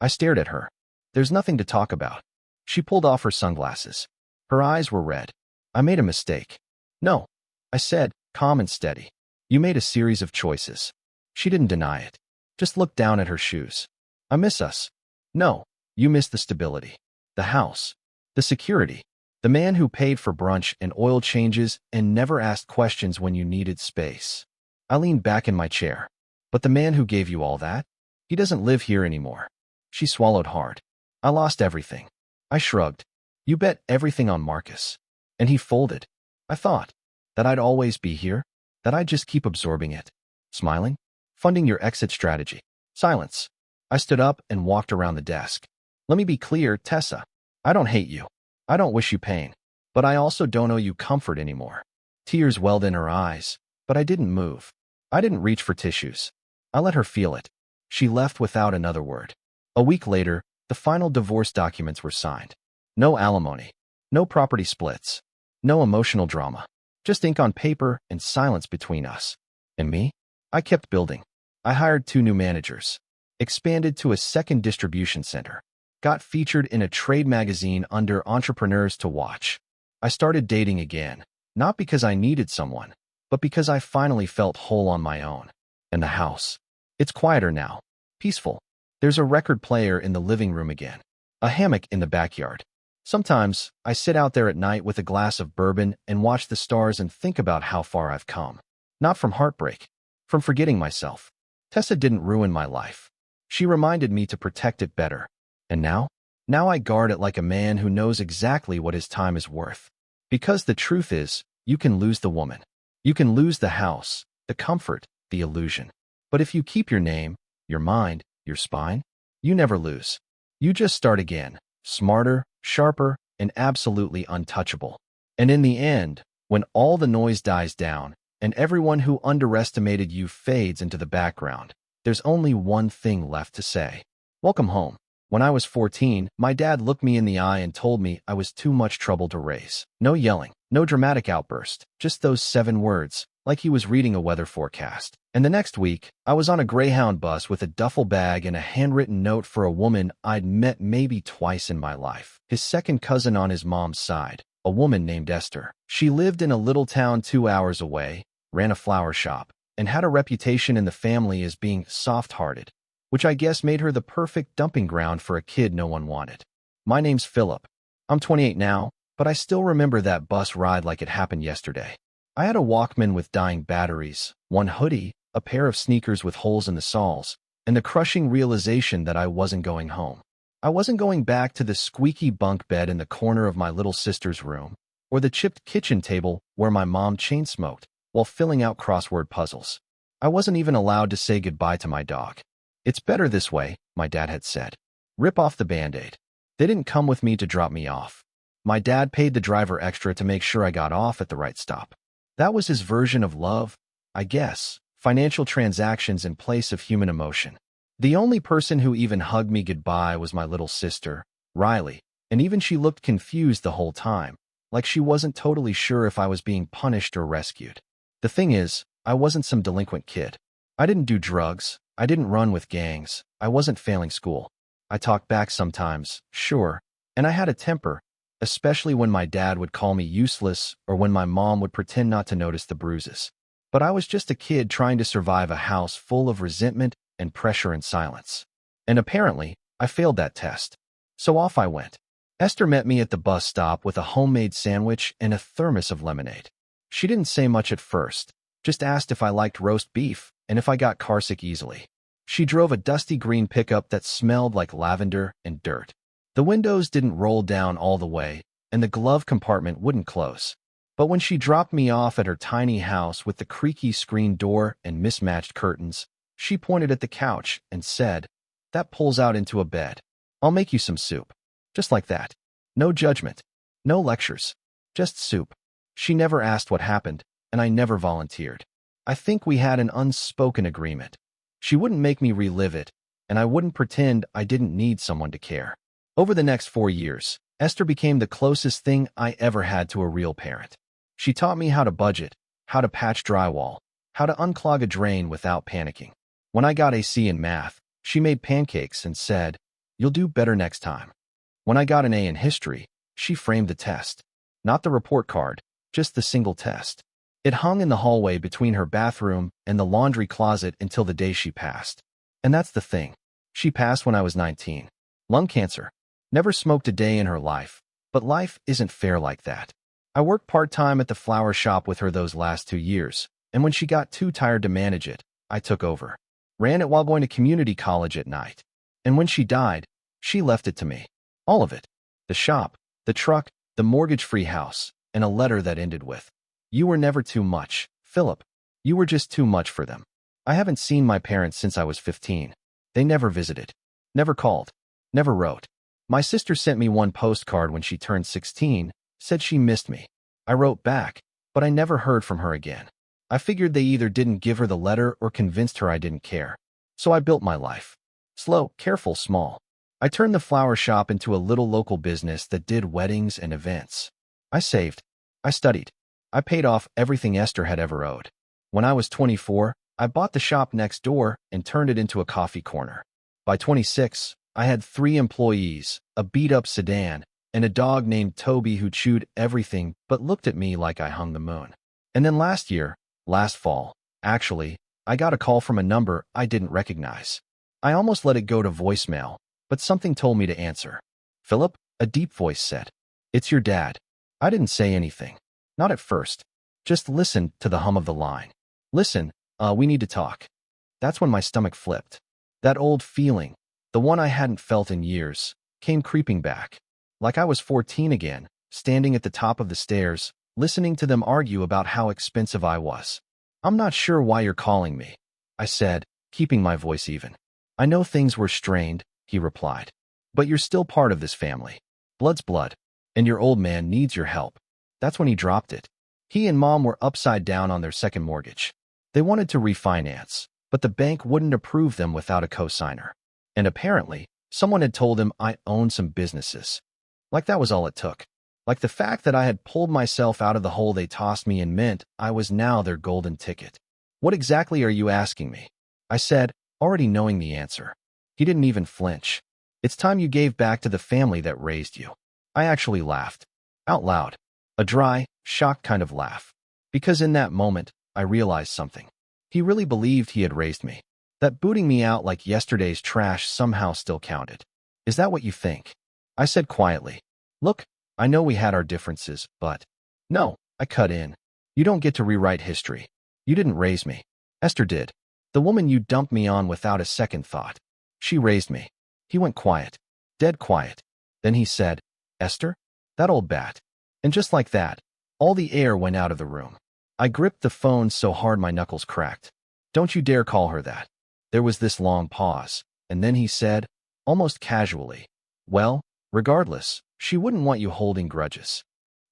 I stared at her. There's nothing to talk about. She pulled off her sunglasses. Her eyes were red. I made a mistake. No, I said, calm and steady. You made a series of choices. She didn't deny it. Just looked down at her shoes. I miss us. No, you miss the stability. The house. The security. The man who paid for brunch and oil changes and never asked questions when you needed space. I leaned back in my chair. But the man who gave you all that? He doesn't live here anymore. She swallowed hard. I lost everything. I shrugged. You bet everything on Marcus. And he folded. I thought that I'd always be here, that I'd just keep absorbing it. Smiling? Funding your exit strategy. Silence. I stood up and walked around the desk. Let me be clear, Tessa. I don't hate you. I don't wish you pain. But I also don't owe you comfort anymore. Tears welled in her eyes, but I didn't move. I didn't reach for tissues. I let her feel it. She left without another word. A week later, the final divorce documents were signed. No alimony. No property splits. No emotional drama. Just ink on paper and silence between us. And me? I kept building. I hired 2 new managers. Expanded to a second distribution center. Got featured in a trade magazine under Entrepreneurs to Watch. I started dating again, not because I needed someone, but because I finally felt whole on my own. And the house. It's quieter now. Peaceful. There's a record player in the living room again. A hammock in the backyard. Sometimes, I sit out there at night with a glass of bourbon and watch the stars and think about how far I've come. Not from heartbreak, from forgetting myself. Tessa didn't ruin my life. She reminded me to protect it better. And now? Now I guard it like a man who knows exactly what his time is worth. Because the truth is, you can lose the woman. You can lose the house, the comfort, the illusion. But if you keep your name, your mind, your spine, you never lose. You just start again, smarter, sharper, and absolutely untouchable. And in the end, when all the noise dies down, and everyone who underestimated you fades into the background, there's only one thing left to say. Welcome home. When I was 14, my dad looked me in the eye and told me I was too much trouble to raise. No yelling, no dramatic outburst, just those 7 words, like he was reading a weather forecast. And the next week, I was on a Greyhound bus with a duffel bag and a handwritten note for a woman I'd met maybe twice in my life. His second cousin on his mom's side, a woman named Esther. She lived in a little town 2 hours away, ran a flower shop, and had a reputation in the family as being soft-hearted, which I guess made her the perfect dumping ground for a kid no one wanted. My name's Philip. I'm 28 now, but I still remember that bus ride like it happened yesterday. I had a Walkman with dying batteries, one hoodie, a pair of sneakers with holes in the soles, and the crushing realization that I wasn't going home. I wasn't going back to the squeaky bunk bed in the corner of my little sister's room, or the chipped kitchen table where my mom chain-smoked while filling out crossword puzzles. I wasn't even allowed to say goodbye to my dog. It's better this way, my dad had said. Rip off the Band-Aid. They didn't come with me to drop me off. My dad paid the driver extra to make sure I got off at the right stop. That was his version of love, I guess. Financial transactions in place of human emotion. The only person who even hugged me goodbye was my little sister, Riley, and even she looked confused the whole time, like she wasn't totally sure if I was being punished or rescued. The thing is, I wasn't some delinquent kid. I didn't do drugs. I didn't run with gangs. I wasn't failing school. I talked back sometimes, sure, and I had a temper, especially when my dad would call me useless or when my mom would pretend not to notice the bruises. But I was just a kid trying to survive a house full of resentment and pressure and silence. And apparently, I failed that test. So off I went. Esther met me at the bus stop with a homemade sandwich and a thermos of lemonade. She didn't say much at first, just asked if I liked roast beef and if I got carsick easily. She drove a dusty green pickup that smelled like lavender and dirt. The windows didn't roll down all the way, and the glove compartment wouldn't close. But when she dropped me off at her tiny house with the creaky screen door and mismatched curtains, she pointed at the couch and said, "That pulls out into a bed. I'll make you some soup." Just like that. No judgment. No lectures. Just soup. She never asked what happened, and I never volunteered. I think we had an unspoken agreement. She wouldn't make me relive it, and I wouldn't pretend I didn't need someone to care. Over the next 4 years, Esther became the closest thing I ever had to a real parent. She taught me how to budget, how to patch drywall, how to unclog a drain without panicking. When I got a C in math, she made pancakes and said, "You'll do better next time." When I got an A in history, she framed the test. Not the report card, just the single test. It hung in the hallway between her bathroom and the laundry closet until the day she passed. And that's the thing. She passed when I was 19. Lung cancer. Never smoked a day in her life. But life isn't fair like that. I worked part-time at the flower shop with her those last 2 years, and when she got too tired to manage it, I took over. Ran it while going to community college at night. And when she died, she left it to me. All of it. The shop, the truck, the mortgage-free house, and a letter that ended with, "You were never too much, Philip. You were just too much for them." I haven't seen my parents since I was 15. They never visited. Never called. Never wrote. My sister sent me one postcard when she turned 16, said she missed me. I wrote back, but I never heard from her again. I figured they either didn't give her the letter or convinced her I didn't care. So I built my life. Slow, careful, small. I turned the flower shop into a little local business that did weddings and events. I saved. I studied. I paid off everything Esther had ever owed. When I was 24, I bought the shop next door and turned it into a coffee corner. By 26, I had 3 employees, a beat-up sedan, and a dog named Toby who chewed everything but looked at me like I hung the moon. And then last fall, actually, I got a call from a number I didn't recognize. I almost let it go to voicemail, but something told me to answer. "Philip, A deep voice said, "It's your dad." I didn't say anything. Not at first. Just listened to the hum of the line. "Listen, we need to talk." That's when my stomach flipped. That old feeling, the one I hadn't felt in years, came creeping back. Like I was 14 again, standing at the top of the stairs, listening to them argue about how expensive I was. "I'm not sure why you're calling me," I said, keeping my voice even. "I know things were strained," he replied. "But you're still part of this family. Blood's blood, and your old man needs your help." That's when he dropped it. He and Mom were upside down on their second mortgage. They wanted to refinance, but the bank wouldn't approve them without a cosigner. And apparently, someone had told him I owned some businesses. Like that was all it took. Like the fact that I had pulled myself out of the hole they tossed me in meant I was now their golden ticket. "What exactly are you asking me?" I said, already knowing the answer. He didn't even flinch. "It's time you gave back to the family that raised you." I actually laughed. Out loud. A dry, shocked kind of laugh. Because in that moment, I realized something. He really believed he had raised me. That booting me out like yesterday's trash somehow still counted. "Is that what you think?" I said quietly. "Look, I know we had our differences, but—" "No," I cut in. "You don't get to rewrite history. You didn't raise me. Esther did. The woman you dumped me on without a second thought. She raised me." He went quiet. Dead quiet. Then he said, "Esther? That old bat." And just like that, all the air went out of the room. I gripped the phone so hard my knuckles cracked. "Don't you dare call her that." There was this long pause, and then he said, almost casually, "Well, regardless, she wouldn't want you holding grudges."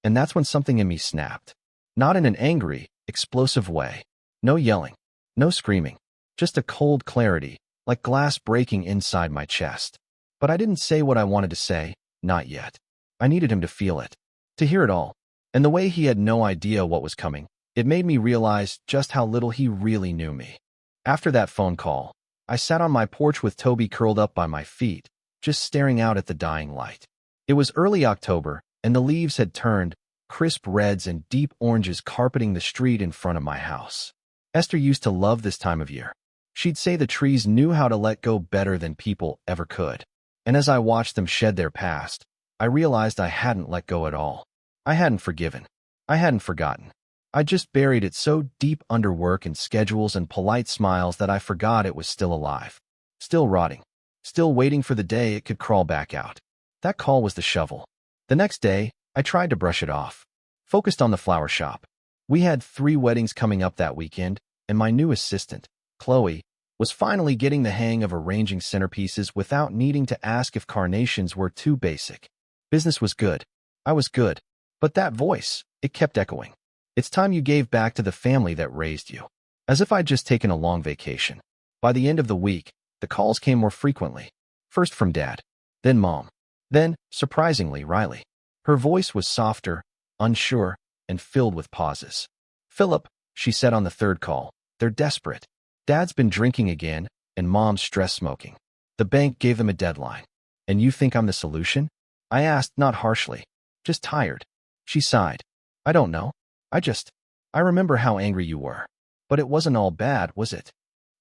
And that's when something in me snapped. Not in an angry, explosive way. No yelling. No screaming. Just a cold clarity, like glass breaking inside my chest. But I didn't say what I wanted to say, not yet. I needed him to feel it. To hear it all. And the way he had no idea what was coming, it made me realize just how little he really knew me. After that phone call, I sat on my porch with Toby curled up by my feet, just staring out at the dying light. It was early October, and the leaves had turned, crisp reds and deep oranges carpeting the street in front of my house. Esther used to love this time of year. She'd say the trees knew how to let go better than people ever could. And as I watched them shed their past, I realized I hadn't let go at all. I hadn't forgiven. I hadn't forgotten. I just buried it so deep under work and schedules and polite smiles that I forgot it was still alive. Still rotting. Still waiting for the day it could crawl back out. That call was the shovel. The next day, I tried to brush it off. Focused on the flower shop. We had 3 weddings coming up that weekend, and my new assistant, Chloe, was finally getting the hang of arranging centerpieces without needing to ask if carnations were too basic. Business was good. I was good. But that voice, it kept echoing. "It's time you gave back to the family that raised you." As if I'd just taken a long vacation. By the end of the week, the calls came more frequently. First from Dad. Then Mom. Then, surprisingly, Riley. Her voice was softer, unsure, and filled with pauses. "Philip," she said on the third call, "they're desperate. Dad's been drinking again, and Mom's stress smoking. The bank gave them a deadline. And you think I'm the solution?" I asked, not harshly. Just tired. She sighed. "I don't know. I remember how angry you were. But it wasn't all bad, was it?"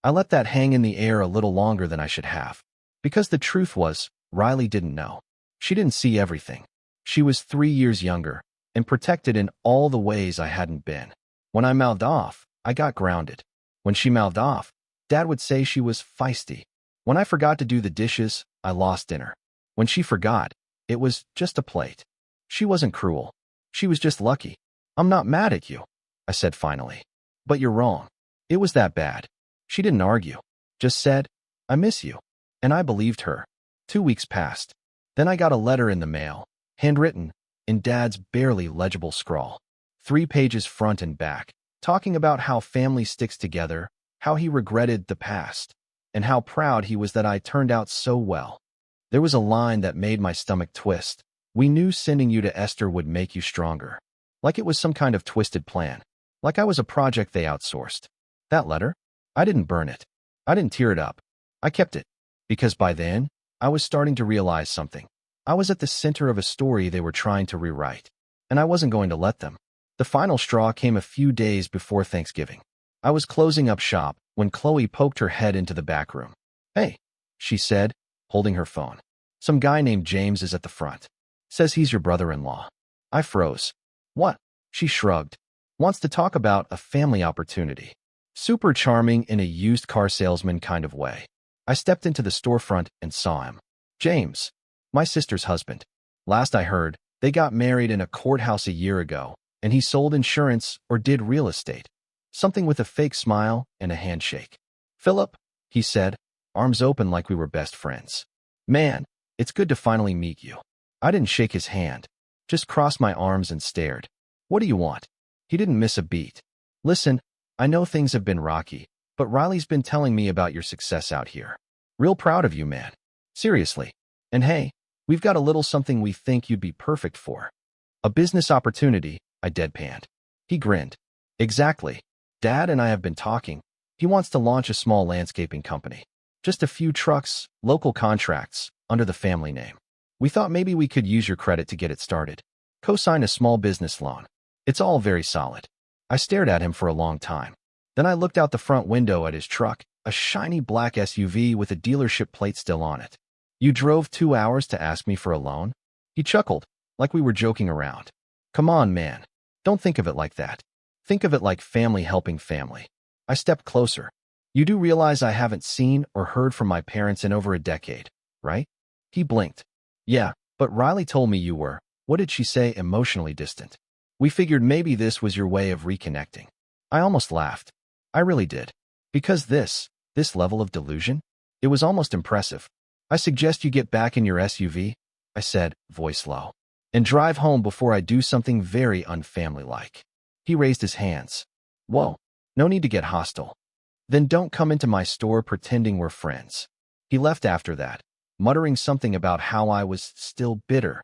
I let that hang in the air a little longer than I should have. Because the truth was, Riley didn't know. She didn't see everything. She was 3 years younger, and protected in all the ways I hadn't been. When I mouthed off, I got grounded. When she mouthed off, Dad would say she was feisty. When I forgot to do the dishes, I lost dinner. When she forgot, it was just a plate. She wasn't cruel. She was just lucky. "I'm not mad at you," I said finally. "But you're wrong. It was that bad." She didn't argue. Just said, "I miss you." And I believed her. 2 weeks passed. Then I got a letter in the mail, handwritten, in Dad's barely legible scrawl. 3 pages front and back, talking about how family sticks together, how he regretted the past, and how proud he was that I turned out so well. There was a line that made my stomach twist. "We knew sending you to Esther would make you stronger." Like it was some kind of twisted plan. Like I was a project they outsourced. That letter? I didn't burn it. I didn't tear it up. I kept it. Because by then, I was starting to realize something. I was at the center of a story they were trying to rewrite. And I wasn't going to let them. The final straw came a few days before Thanksgiving. I was closing up shop when Chloe poked her head into the back room. "Hey," she said, holding her phone. "Some guy named James is at the front." Says he's your brother-in-law. I froze. What? She shrugged. Wants to talk about a family opportunity. Super charming in a used car salesman kind of way. I stepped into the storefront and saw him. James. My sister's husband. Last I heard, they got married in a courthouse a year ago, and he sold insurance or did real estate. Something with a fake smile and a handshake. Philip, he said, arms open like we were best friends. Man, it's good to finally meet you. I didn't shake his hand, just crossed my arms and stared. What do you want? He didn't miss a beat. Listen, I know things have been rocky, but Riley's been telling me about your success out here. Real proud of you, man. Seriously. And hey, we've got a little something we think you'd be perfect for. A business opportunity, I deadpanned. He grinned. Exactly. Dad and I have been talking. He wants to launch a small landscaping company. Just a few trucks, local contracts, under the family name. We thought maybe we could use your credit to get it started. Co-sign a small business loan. It's all very solid. I stared at him for a long time. Then I looked out the front window at his truck, a shiny black SUV with a dealership plate still on it. You drove 2 hours to ask me for a loan? He chuckled, like we were joking around. Come on, man. Don't think of it like that. Think of it like family helping family. I stepped closer. You do realize I haven't seen or heard from my parents in over a decade, right? He blinked. Yeah, but Riley told me you were, what did she say, emotionally distant. We figured maybe this was your way of reconnecting. I almost laughed. I really did. Because this level of delusion, it was almost impressive. I suggest you get back in your SUV, I said, voice low, and drive home before I do something very unfamily-like. He raised his hands. Whoa, no need to get hostile. Then don't come into my store pretending we're friends. He left after that, muttering something about how I was still bitter.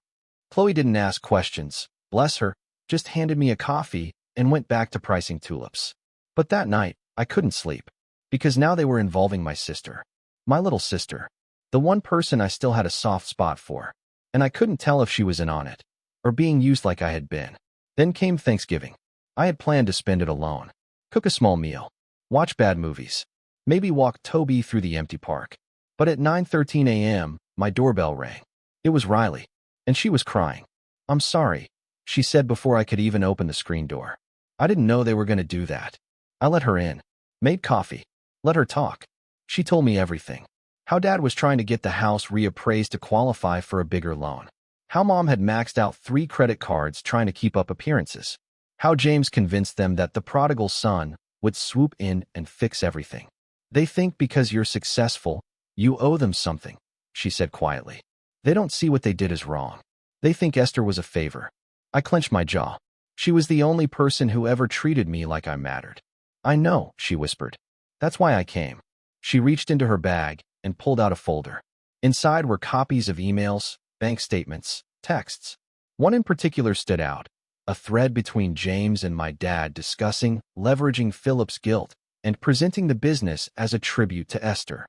Chloe didn't ask questions, bless her, just handed me a coffee and went back to pricing tulips. But that night, I couldn't sleep, because now they were involving my sister. My little sister. The one person I still had a soft spot for. And I couldn't tell if she was in on it, or being used like I had been. Then came Thanksgiving. I had planned to spend it alone. Cook a small meal. Watch bad movies. Maybe walk Toby through the empty park. But at 9:13 a.m., my doorbell rang. It was Riley, and she was crying. I'm sorry, she said before I could even open the screen door. I didn't know they were going to do that. I let her in, made coffee, let her talk. She told me everything. How Dad was trying to get the house reappraised to qualify for a bigger loan. How Mom had maxed out 3 credit cards trying to keep up appearances. How James convinced them that the prodigal son would swoop in and fix everything. They think because you're successful, you owe them something, she said quietly. They don't see what they did as wrong. They think Esther was a favor. I clenched my jaw. She was the only person who ever treated me like I mattered. I know, she whispered. That's why I came. She reached into her bag and pulled out a folder. Inside were copies of emails, bank statements, texts. One in particular stood out, a thread between James and my dad discussing leveraging Philip's guilt and presenting the business as a tribute to Esther.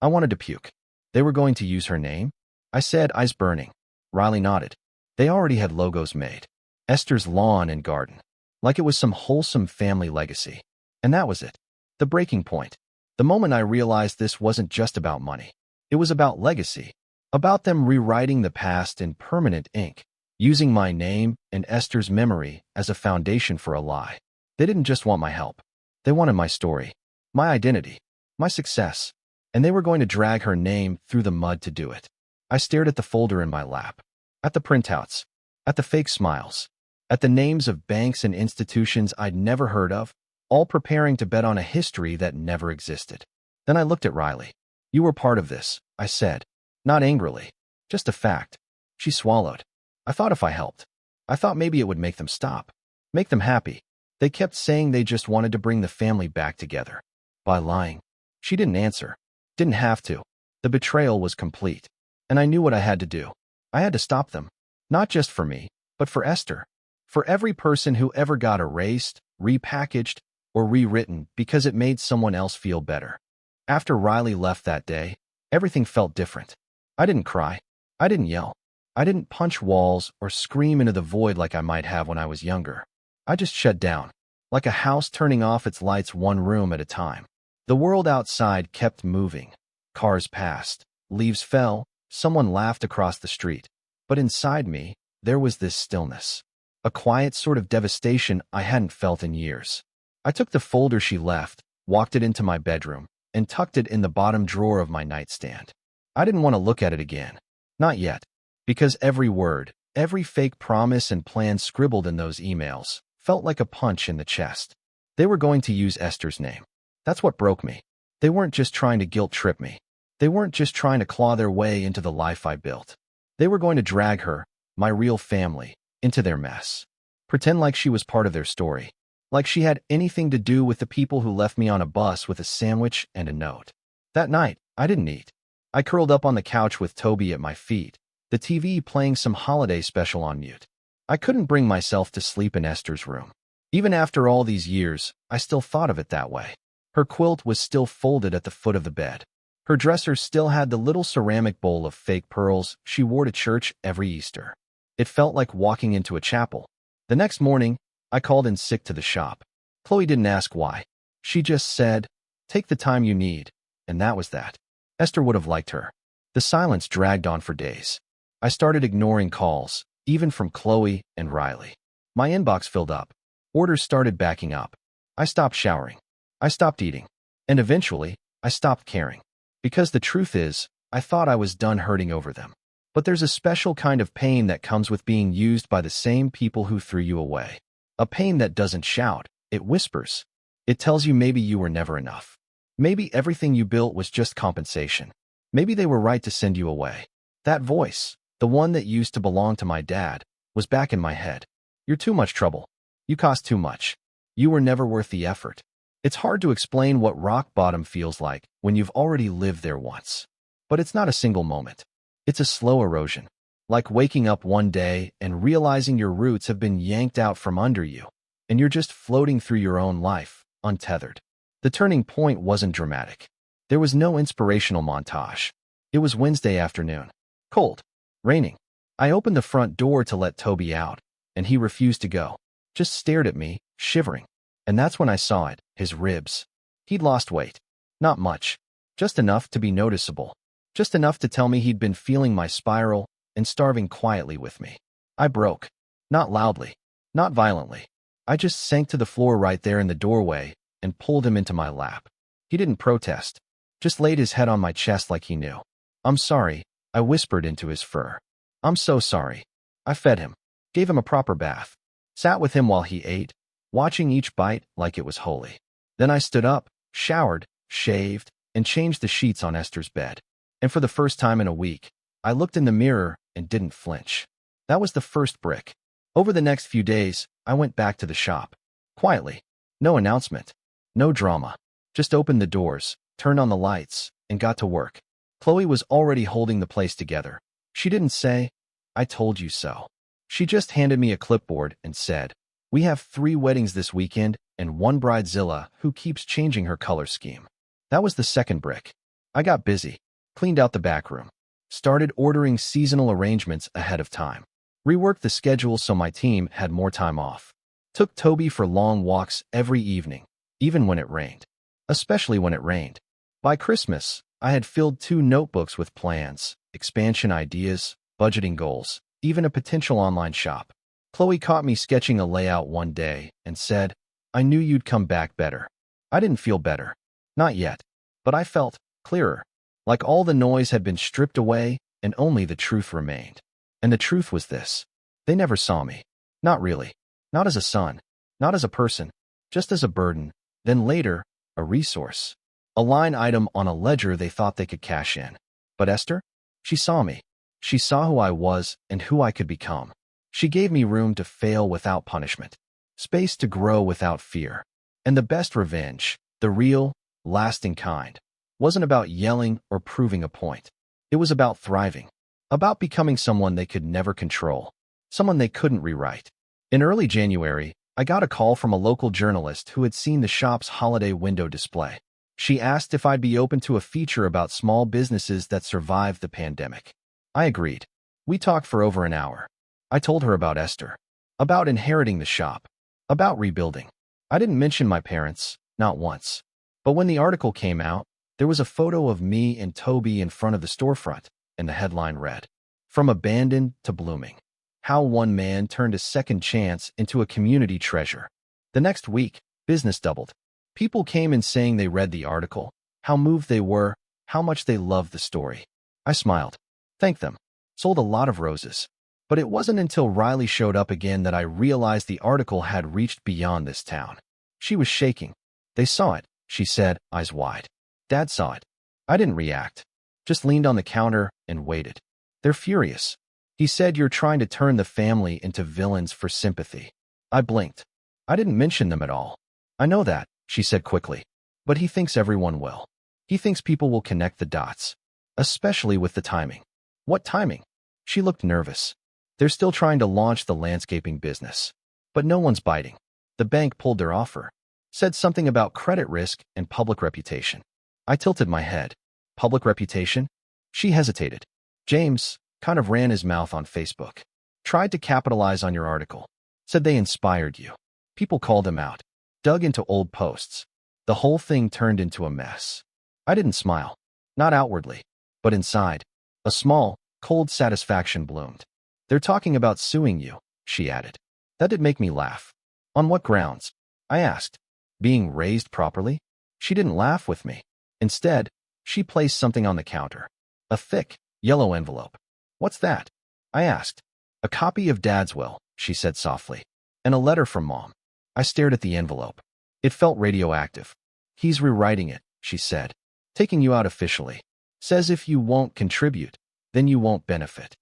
I wanted to puke. They were going to use her name? I said, eyes burning. Riley nodded. They already had logos made. Esther's lawn and garden. Like it was some wholesome family legacy. And that was it. The breaking point. The moment I realized this wasn't just about money. It was about legacy. About them rewriting the past in permanent ink. Using my name and Esther's memory as a foundation for a lie. They didn't just want my help. They wanted my story. My identity. My success. And they were going to drag her name through the mud to do it. I stared at the folder in my lap. At the printouts. At the fake smiles. At the names of banks and institutions I'd never heard of, all preparing to bet on a history that never existed. Then I looked at Riley. You were part of this, I said. Not angrily. Just a fact. She swallowed. I thought if I helped. I thought maybe it would make them stop. Make them happy. They kept saying they just wanted to bring the family back together. By lying. She didn't answer. Didn't have to. The betrayal was complete. And I knew what I had to do. I had to stop them. Not just for me, but for Esther. For every person who ever got erased, repackaged, or rewritten because it made someone else feel better. After Riley left that day, everything felt different. I didn't cry. I didn't yell. I didn't punch walls or scream into the void like I might have when I was younger. I just shut down, like a house turning off its lights one room at a time. The world outside kept moving. Cars passed. Leaves fell. Someone laughed across the street. But inside me, there was this stillness. A quiet sort of devastation I hadn't felt in years. I took the folder she left, walked it into my bedroom, and tucked it in the bottom drawer of my nightstand. I didn't want to look at it again. Not yet. Because every word, every fake promise and plan scribbled in those emails felt like a punch in the chest. They were going to use Esther's name. That's what broke me. They weren't just trying to guilt-trip me. They weren't just trying to claw their way into the life I built. They were going to drag her, my real family, into their mess. Pretend like she was part of their story. Like she had anything to do with the people who left me on a bus with a sandwich and a note. That night, I didn't eat. I curled up on the couch with Toby at my feet, the TV playing some holiday special on mute. I couldn't bring myself to sleep in Esther's room. Even after all these years, I still thought of it that way. Her quilt was still folded at the foot of the bed. Her dresser still had the little ceramic bowl of fake pearls she wore to church every Easter. It felt like walking into a chapel. The next morning, I called in sick to the shop. Chloe didn't ask why. She just said, "Take the time you need," and that was that. Esther would have liked her. The silence dragged on for days. I started ignoring calls, even from Chloe and Riley. My inbox filled up. Orders started backing up. I stopped showering. I stopped eating. And eventually, I stopped caring. Because the truth is, I thought I was done hurting over them. But there's a special kind of pain that comes with being used by the same people who threw you away. A pain that doesn't shout, it whispers. It tells you maybe you were never enough. Maybe everything you built was just compensation. Maybe they were right to send you away. That voice, the one that used to belong to my dad, was back in my head. You're too much trouble. You cost too much. You were never worth the effort. It's hard to explain what rock bottom feels like when you've already lived there once. But it's not a single moment. It's a slow erosion. Like waking up one day and realizing your roots have been yanked out from under you, and you're just floating through your own life, untethered. The turning point wasn't dramatic. There was no inspirational montage. It was Wednesday afternoon. Cold. Raining. I opened the front door to let Toby out, and he refused to go. Just stared at me, shivering. And that's when I saw it, his ribs. He'd lost weight. Not much. Just enough to be noticeable. Just enough to tell me he'd been feeling my spiral and starving quietly with me. I broke. Not loudly. Not violently. I just sank to the floor right there in the doorway and pulled him into my lap. He didn't protest. Just laid his head on my chest like he knew. "I'm sorry," I whispered into his fur. "I'm so sorry." I fed him. Gave him a proper bath. Sat with him while he ate, watching each bite like it was holy. Then I stood up, showered, shaved, and changed the sheets on Esther's bed. And for the first time in a week, I looked in the mirror and didn't flinch. That was the first brick. Over the next few days, I went back to the shop. Quietly. No announcement. No drama. Just opened the doors, turned on the lights, and got to work. Chloe was already holding the place together. She didn't say, "I told you so." She just handed me a clipboard and said, "We have 3 weddings this weekend and 1 bridezilla who keeps changing her color scheme." That was the second brick. I got busy. Cleaned out the back room. Started ordering seasonal arrangements ahead of time. Reworked the schedule so my team had more time off. Took Toby for long walks every evening, even when it rained. Especially when it rained. By Christmas, I had filled 2 notebooks with plans, expansion ideas, budgeting goals, even a potential online shop. Chloe caught me sketching a layout one day and said, "I knew you'd come back better." I didn't feel better. Not yet. But I felt clearer. Like all the noise had been stripped away and only the truth remained. And the truth was this. They never saw me. Not really. Not as a son. Not as a person. Just as a burden. Then later, a resource. A line item on a ledger they thought they could cash in. But Esther? She saw me. She saw who I was and who I could become. She gave me room to fail without punishment. Space to grow without fear. And the best revenge, the real, lasting kind, wasn't about yelling or proving a point. It was about thriving. About becoming someone they could never control. Someone they couldn't rewrite. In early January, I got a call from a local journalist who had seen the shop's holiday window display. She asked if I'd be open to a feature about small businesses that survived the pandemic. I agreed. We talked for over an hour. I told her about Esther. About inheriting the shop. About rebuilding. I didn't mention my parents, not once. But when the article came out, there was a photo of me and Toby in front of the storefront, and the headline read, From abandoned to blooming. How one man turned a second chance into a community treasure. The next week, business doubled. People came in saying they read the article, how moved they were, how much they loved the story. I smiled. Thanked them. Sold a lot of roses. But it wasn't until Riley showed up again that I realized the article had reached beyond this town. She was shaking. They saw it, she said, eyes wide. Dad saw it. I didn't react. Just leaned on the counter and waited. They're furious. He said you're trying to turn the family into villains for sympathy. I blinked. I didn't mention them at all. I know that, she said quickly. But he thinks everyone will. He thinks people will connect the dots. Especially with the timing. What timing? She looked nervous. They're still trying to launch the landscaping business. But no one's biting. The bank pulled their offer. Said something about credit risk and public reputation. I tilted my head. Public reputation? She hesitated. James kind of ran his mouth on Facebook. Tried to capitalize on your article. Said they inspired you. People called him out. Dug into old posts. The whole thing turned into a mess. I didn't smile. Not outwardly. But inside, a small, cold satisfaction bloomed. They're talking about suing you, she added. That did make me laugh. On what grounds? I asked. Being raised properly? She didn't laugh with me. Instead, she placed something on the counter. A thick, yellow envelope. What's that? I asked. A copy of Dad's will, she said softly. And a letter from Mom. I stared at the envelope. It felt radioactive. He's rewriting it, she said. Taking you out officially. Says if you won't contribute, then you won't benefit.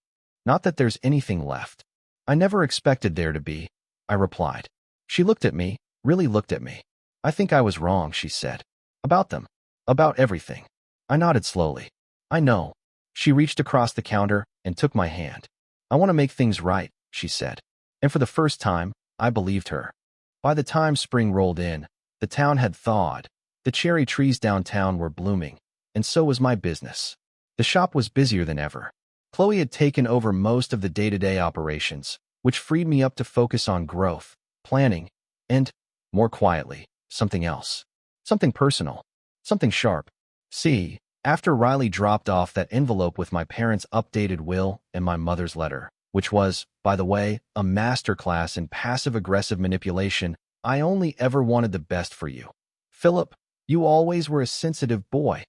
Not that there's anything left. I never expected there to be, I replied. She looked at me, really looked at me. I think I was wrong, she said. About them. About everything. I nodded slowly. I know. She reached across the counter and took my hand. I want to make things right, she said. And for the first time, I believed her. By the time spring rolled in, the town had thawed. The cherry trees downtown were blooming, and so was my business. The shop was busier than ever. Chloe had taken over most of the day-to-day operations, which freed me up to focus on growth, planning, and, more quietly, something else. Something personal. Something sharp. See, after Riley dropped off that envelope with my parents' updated will and my mother's letter, which was, by the way, a masterclass in passive-aggressive manipulation, I only ever wanted the best for you. Philip, you always were a sensitive boy.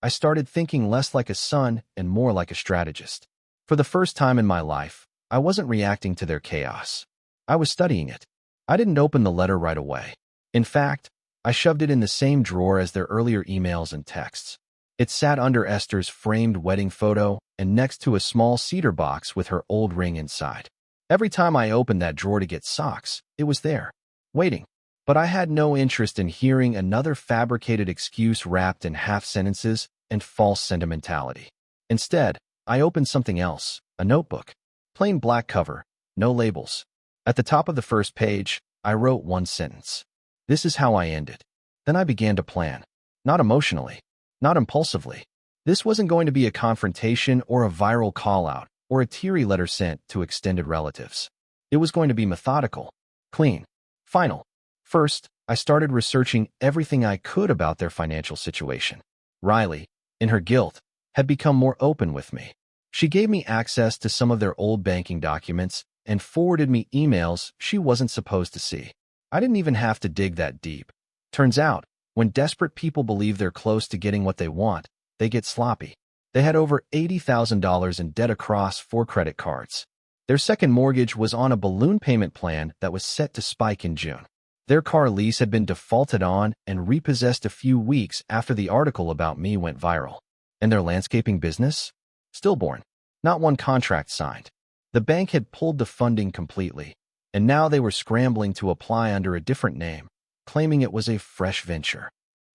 I started thinking less like a son and more like a strategist. For the first time in my life, I wasn't reacting to their chaos. I was studying it. I didn't open the letter right away. In fact, I shoved it in the same drawer as their earlier emails and texts. It sat under Esther's framed wedding photo and next to a small cedar box with her old ring inside. Every time I opened that drawer to get socks, it was there, waiting. But I had no interest in hearing another fabricated excuse wrapped in half-sentences and false sentimentality. Instead, I opened something else, a notebook. Plain black cover, no labels. At the top of the first page, I wrote one sentence. This is how I ended. Then I began to plan. Not emotionally. Not impulsively. This wasn't going to be a confrontation or a viral call-out or a teary letter sent to extended relatives. It was going to be methodical, clean, final. First, I started researching everything I could about their financial situation. Riley, in her guilt, had become more open with me. She gave me access to some of their old banking documents and forwarded me emails she wasn't supposed to see. I didn't even have to dig that deep. Turns out, when desperate people believe they're close to getting what they want, they get sloppy. They had over $80,000 in debt across 4 credit cards. Their second mortgage was on a balloon payment plan that was set to spike in June. Their car lease had been defaulted on and repossessed a few weeks after the article about me went viral. And their landscaping business? Stillborn. Not one contract signed. The bank had pulled the funding completely, and now they were scrambling to apply under a different name, claiming it was a fresh venture.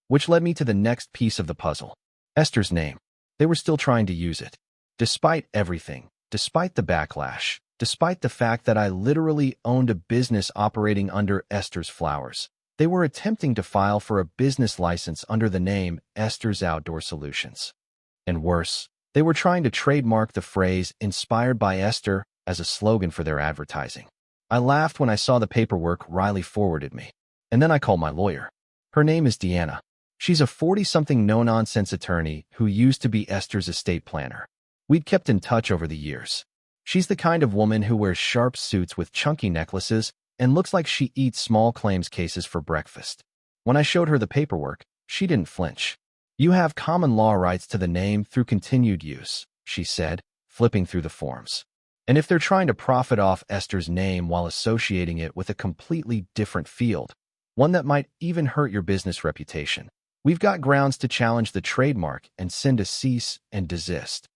Which led me to the next piece of the puzzle. Esther's name. They were still trying to use it. Despite everything, despite the backlash, despite the fact that I literally owned a business operating under Esther's Flowers, they were attempting to file for a business license under the name Esther's Outdoor Solutions. And worse, they were trying to trademark the phrase "inspired by Esther" as a slogan for their advertising. I laughed when I saw the paperwork Riley forwarded me. And then I called my lawyer. Her name is Deanna. She's a 40-something no-nonsense attorney who used to be Esther's estate planner. We'd kept in touch over the years. She's the kind of woman who wears sharp suits with chunky necklaces and looks like she eats small claims cases for breakfast. When I showed her the paperwork, she didn't flinch. "You have common law rights to the name through continued use," she said, flipping through the forms. "And if they're trying to profit off Esther's name while associating it with a completely different field, one that might even hurt your business reputation, we've got grounds to challenge the trademark and send a cease and desist."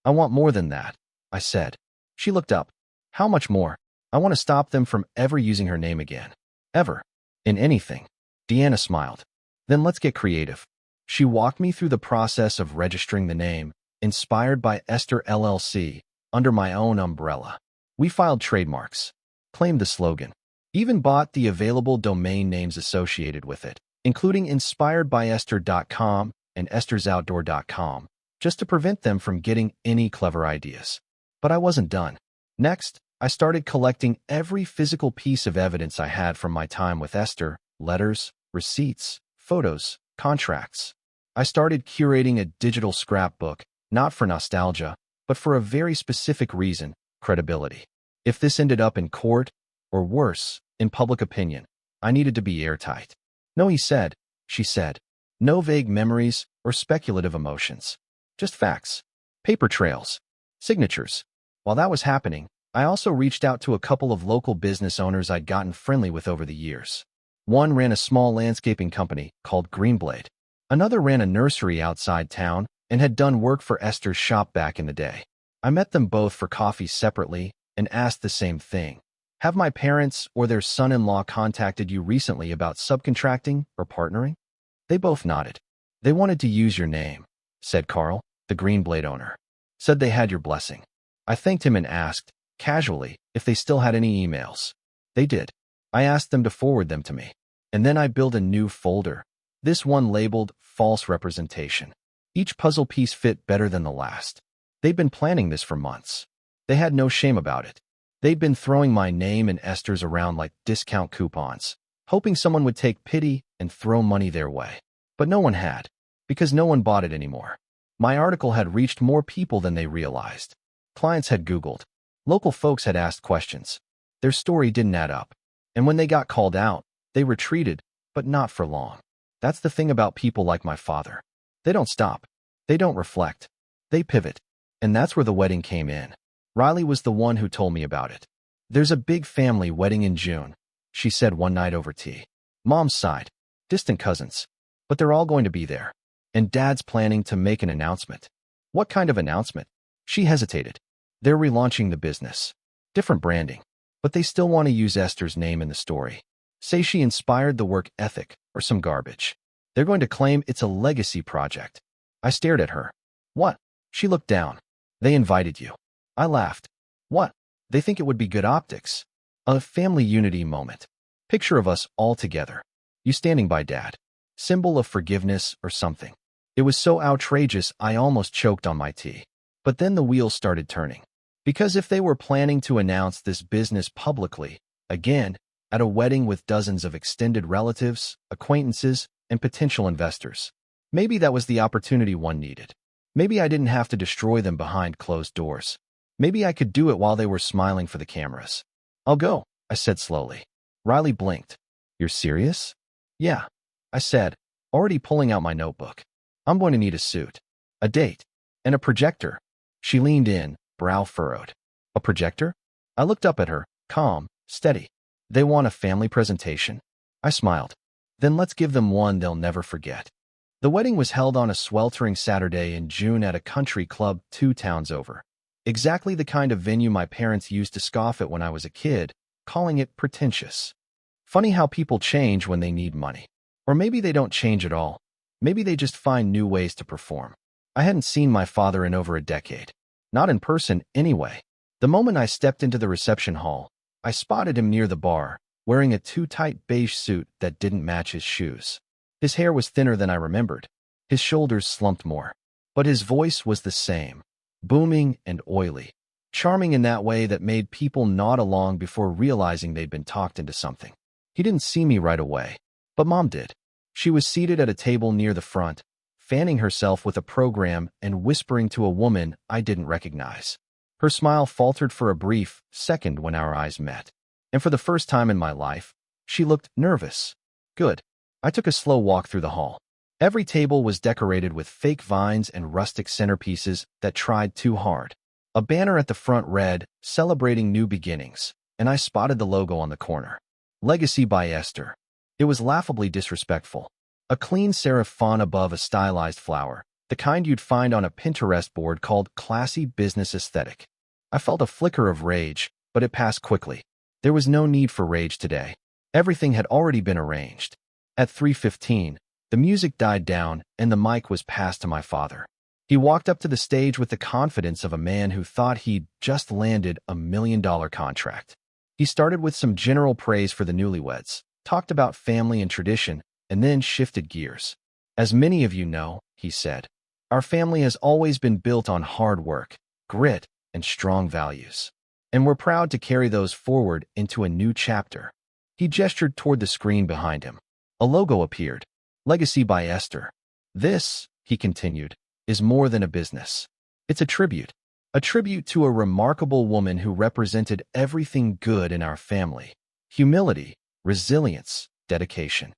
"I want more than that," I said. She looked up. "How much more?" "I want to stop them from ever using her name again. Ever. In anything." Deanna smiled. "Then let's get creative." She walked me through the process of registering the name, Inspired by Esther LLC, under my own umbrella. We filed trademarks, claimed the slogan, even bought the available domain names associated with it, including inspiredbyesther.com and esthersoutdoor.com, just to prevent them from getting any clever ideas. But I wasn't done. Next, I started collecting every physical piece of evidence I had from my time with Esther: letters, receipts, photos, contracts. I started curating a digital scrapbook, not for nostalgia, but for a very specific reason: credibility. If this ended up in court, or worse, in public opinion, I needed to be airtight. "No," she said. "No vague memories or speculative emotions. Just facts. Paper trails. Signatures." While that was happening, I also reached out to a couple of local business owners I'd gotten friendly with over the years. One ran a small landscaping company called Greenblade. Another ran a nursery outside town and had done work for Esther's shop back in the day. I met them both for coffee separately and asked the same thing. "Have my parents or their son-in-law contacted you recently about subcontracting or partnering?" They both nodded. "They wanted to use your name," said Carl, the Greenblade owner. "Said they had your blessing." I thanked him and asked, casually, if they still had any emails. They did. I asked them to forward them to me. And then I built a new folder, this one labeled False Representation. Each puzzle piece fit better than the last. They'd been planning this for months. They had no shame about it. They'd been throwing my name and Esther's around like discount coupons, hoping someone would take pity and throw money their way. But no one had, because no one bought it anymore. My article had reached more people than they realized. Clients had Googled. Local folks had asked questions. Their story didn't add up. And when they got called out, they retreated, but not for long. That's the thing about people like my father. They don't stop. They don't reflect. They pivot. And that's where the wedding came in. Riley was the one who told me about it. "There's a big family wedding in June," she said one night over tea. "Mom's side, distant cousins, but they're all going to be there. And Dad's planning to make an announcement." "What kind of announcement?" She hesitated. "They're relaunching the business. Different branding. But they still want to use Esther's name in the story. Say she inspired the work ethic, or some garbage. They're going to claim it's a legacy project." I stared at her. "What?" She looked down. "They invited you." I laughed. "What?" "They think it would be good optics. A family unity moment. Picture of us all together. You standing by Dad. Symbol of forgiveness or something." It was so outrageous I almost choked on my tea. But then the wheels started turning. Because if they were planning to announce this business publicly, again, at a wedding with dozens of extended relatives, acquaintances, and potential investors, maybe that was the opportunity one needed. Maybe I didn't have to destroy them behind closed doors. Maybe I could do it while they were smiling for the cameras. "I'll go," I said slowly. Riley blinked. "You're serious?" "Yeah," I said, already pulling out my notebook. "I'm going to need a suit, a date, and a projector." She leaned in, brow furrowed. "A projector?" I looked up at her, calm, steady. "They want a family presentation?" I smiled. "Then let's give them one they'll never forget." The wedding was held on a sweltering Saturday in June at a country club 2 towns over. Exactly the kind of venue my parents used to scoff at when I was a kid, calling it pretentious. Funny how people change when they need money. Or maybe they don't change at all. Maybe they just find new ways to perform. I hadn't seen my father in over a decade. Not in person, anyway. The moment I stepped into the reception hall, I spotted him near the bar, wearing a too tight beige suit that didn't match his shoes. His hair was thinner than I remembered. His shoulders slumped more. But his voice was the same, booming and oily, charming in that way that made people nod along before realizing they'd been talked into something. He didn't see me right away, but Mom did. She was seated at a table near the front, fanning herself with a program and whispering to a woman I didn't recognize. Her smile faltered for a brief second when our eyes met. And for the first time in my life, she looked nervous. Good. I took a slow walk through the hall. Every table was decorated with fake vines and rustic centerpieces that tried too hard. A banner at the front read, "Celebrating New Beginnings," and I spotted the logo on the corner. Legacy by Esther. It was laughably disrespectful. A clean serif font above a stylized flower, the kind you'd find on a Pinterest board called Classy Business Aesthetic. I felt a flicker of rage, but it passed quickly. There was no need for rage today. Everything had already been arranged. At 3:15, the music died down and the mic was passed to my father. He walked up to the stage with the confidence of a man who thought he'd just landed a $1 million contract. He started with some general praise for the newlyweds, talked about family and tradition, and then shifted gears. As many of you know, he said, our family has always been built on hard work, grit, and strong values. And we're proud to carry those forward into a new chapter. He gestured toward the screen behind him. A logo appeared. Legacy by Esther. This, he continued, is more than a business. It's a tribute. A tribute to a remarkable woman who represented everything good in our family. Humility, resilience, dedication.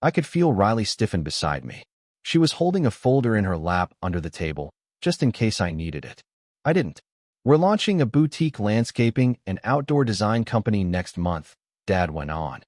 I could feel Riley stiffen beside me. She was holding a folder in her lap under the table, just in case I needed it. I didn't. We're launching a boutique landscaping and outdoor design company next month, Dad went on.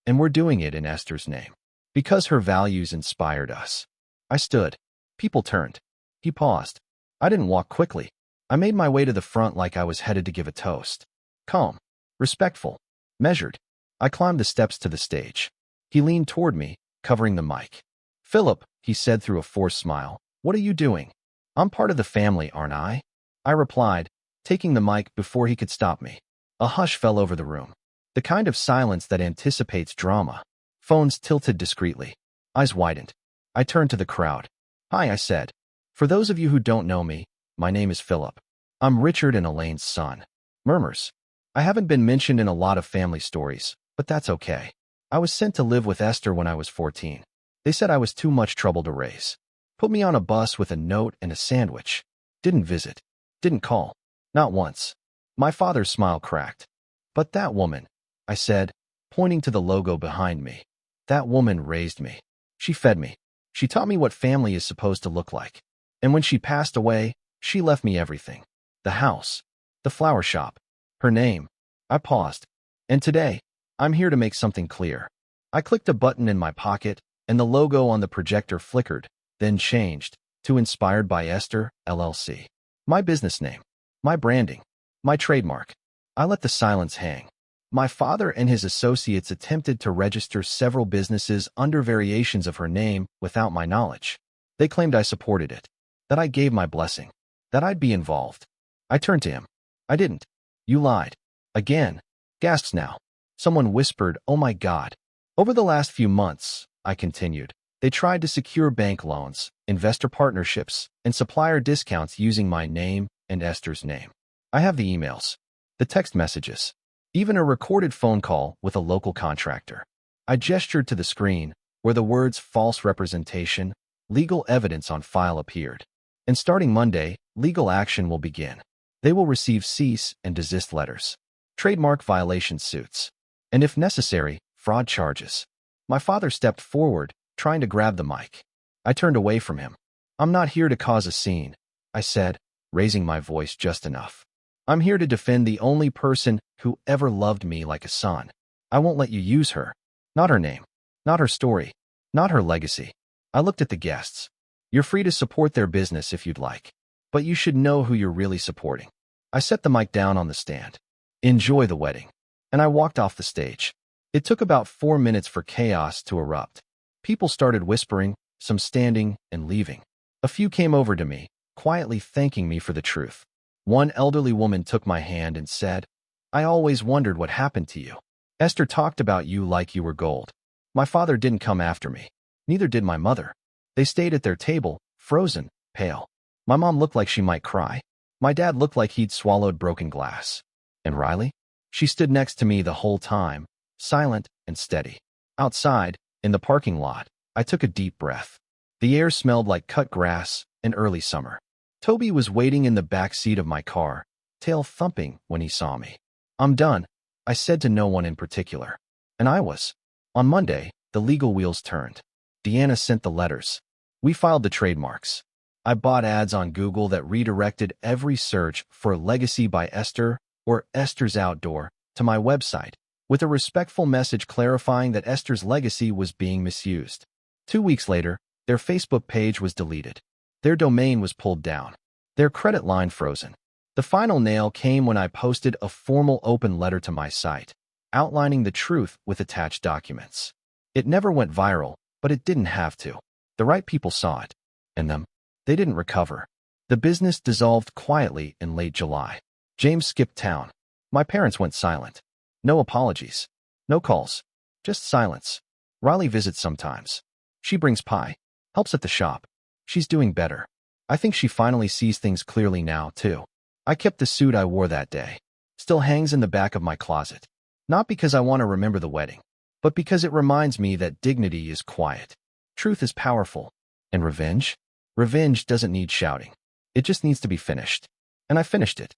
And we're doing it in Esther's name. Because her values inspired us. I stood. People turned. He paused. I didn't walk quickly. I made my way to the front like I was headed to give a toast. Calm, respectful, measured. I climbed the steps to the stage. He leaned toward me, covering the mic. Philip, he said through a forced smile, what are you doing? I'm part of the family, aren't I? I replied, taking the mic before he could stop me. A hush fell over the room. The kind of silence that anticipates drama. Phones tilted discreetly. Eyes widened. I turned to the crowd. Hi, I said. For those of you who don't know me, my name is Philip. I'm Richard and Elaine's son. Murmurs. I haven't been mentioned in a lot of family stories, but that's okay. I was sent to live with Esther when I was 14. They said I was too much trouble to raise. Put me on a bus with a note and a sandwich. Didn't visit. Didn't call. Not once. My father's smile cracked. But that woman, I said, pointing to the logo behind me. That woman raised me. She fed me. She taught me what family is supposed to look like. And when she passed away, she left me everything. The house. The flower shop. Her name. I paused. And today, I'm here to make something clear. I clicked a button in my pocket, and the logo on the projector flickered, then changed to Inspired by Esther, LLC. My business name. My branding. My trademark. I let the silence hang. My father and his associates attempted to register several businesses under variations of her name without my knowledge. They claimed I supported it, that I gave my blessing, that I'd be involved. I turned to him. I didn't. You lied. Again. Gasps now. Someone whispered, oh my God. Over the last few months, I continued, they tried to secure bank loans, investor partnerships, and supplier discounts using my name and Esther's name. I have the emails, the text messages, even a recorded phone call with a local contractor. I gestured to the screen, where the words false representation, legal evidence on file appeared. And starting Monday, legal action will begin. They will receive cease and desist letters, trademark violation suits, and if necessary, fraud charges. My father stepped forward, trying to grab the mic. I turned away from him. I'm not here to cause a scene, I said, raising my voice just enough. I'm here to defend the only person who ever loved me like a son. I won't let you use her. Not her name. Not her story. Not her legacy. I looked at the guests. You're free to support their business if you'd like. But you should know who you're really supporting. I set the mic down on the stand. Enjoy the wedding. And I walked off the stage. It took about 4 minutes for chaos to erupt. People started whispering, some standing and leaving. A few came over to me, quietly thanking me for the truth. One elderly woman took my hand and said, I always wondered what happened to you. Esther talked about you like you were gold. My father didn't come after me. Neither did my mother. They stayed at their table, frozen, pale. My mom looked like she might cry. My dad looked like he'd swallowed broken glass. And Riley? She stood next to me the whole time, silent and steady. Outside, in the parking lot, I took a deep breath. The air smelled like cut grass and early summer. Toby was waiting in the back seat of my car, tail thumping when he saw me. "I'm done," I said to no one in particular. And I was. On Monday, the legal wheels turned. Deanna sent the letters. We filed the trademarks. I bought ads on Google that redirected every search for Legacy by Esther or Esther's Outdoor to my website, with a respectful message clarifying that Esther's legacy was being misused. 2 weeks later, their Facebook page was deleted. Their domain was pulled down. Their credit line frozen. The final nail came when I posted a formal open letter to my site, outlining the truth with attached documents. It never went viral, but it didn't have to. The right people saw it. And they didn't recover. The business dissolved quietly in late July. James skipped town. My parents went silent. No apologies. No calls. Just silence. Riley visits sometimes. She brings pie. Helps at the shop. She's doing better. I think she finally sees things clearly now, too. I kept the suit I wore that day. Still hangs in the back of my closet. Not because I want to remember the wedding, but because it reminds me that dignity is quiet. Truth is powerful. And revenge? Revenge doesn't need shouting. It just needs to be finished. And I finished it.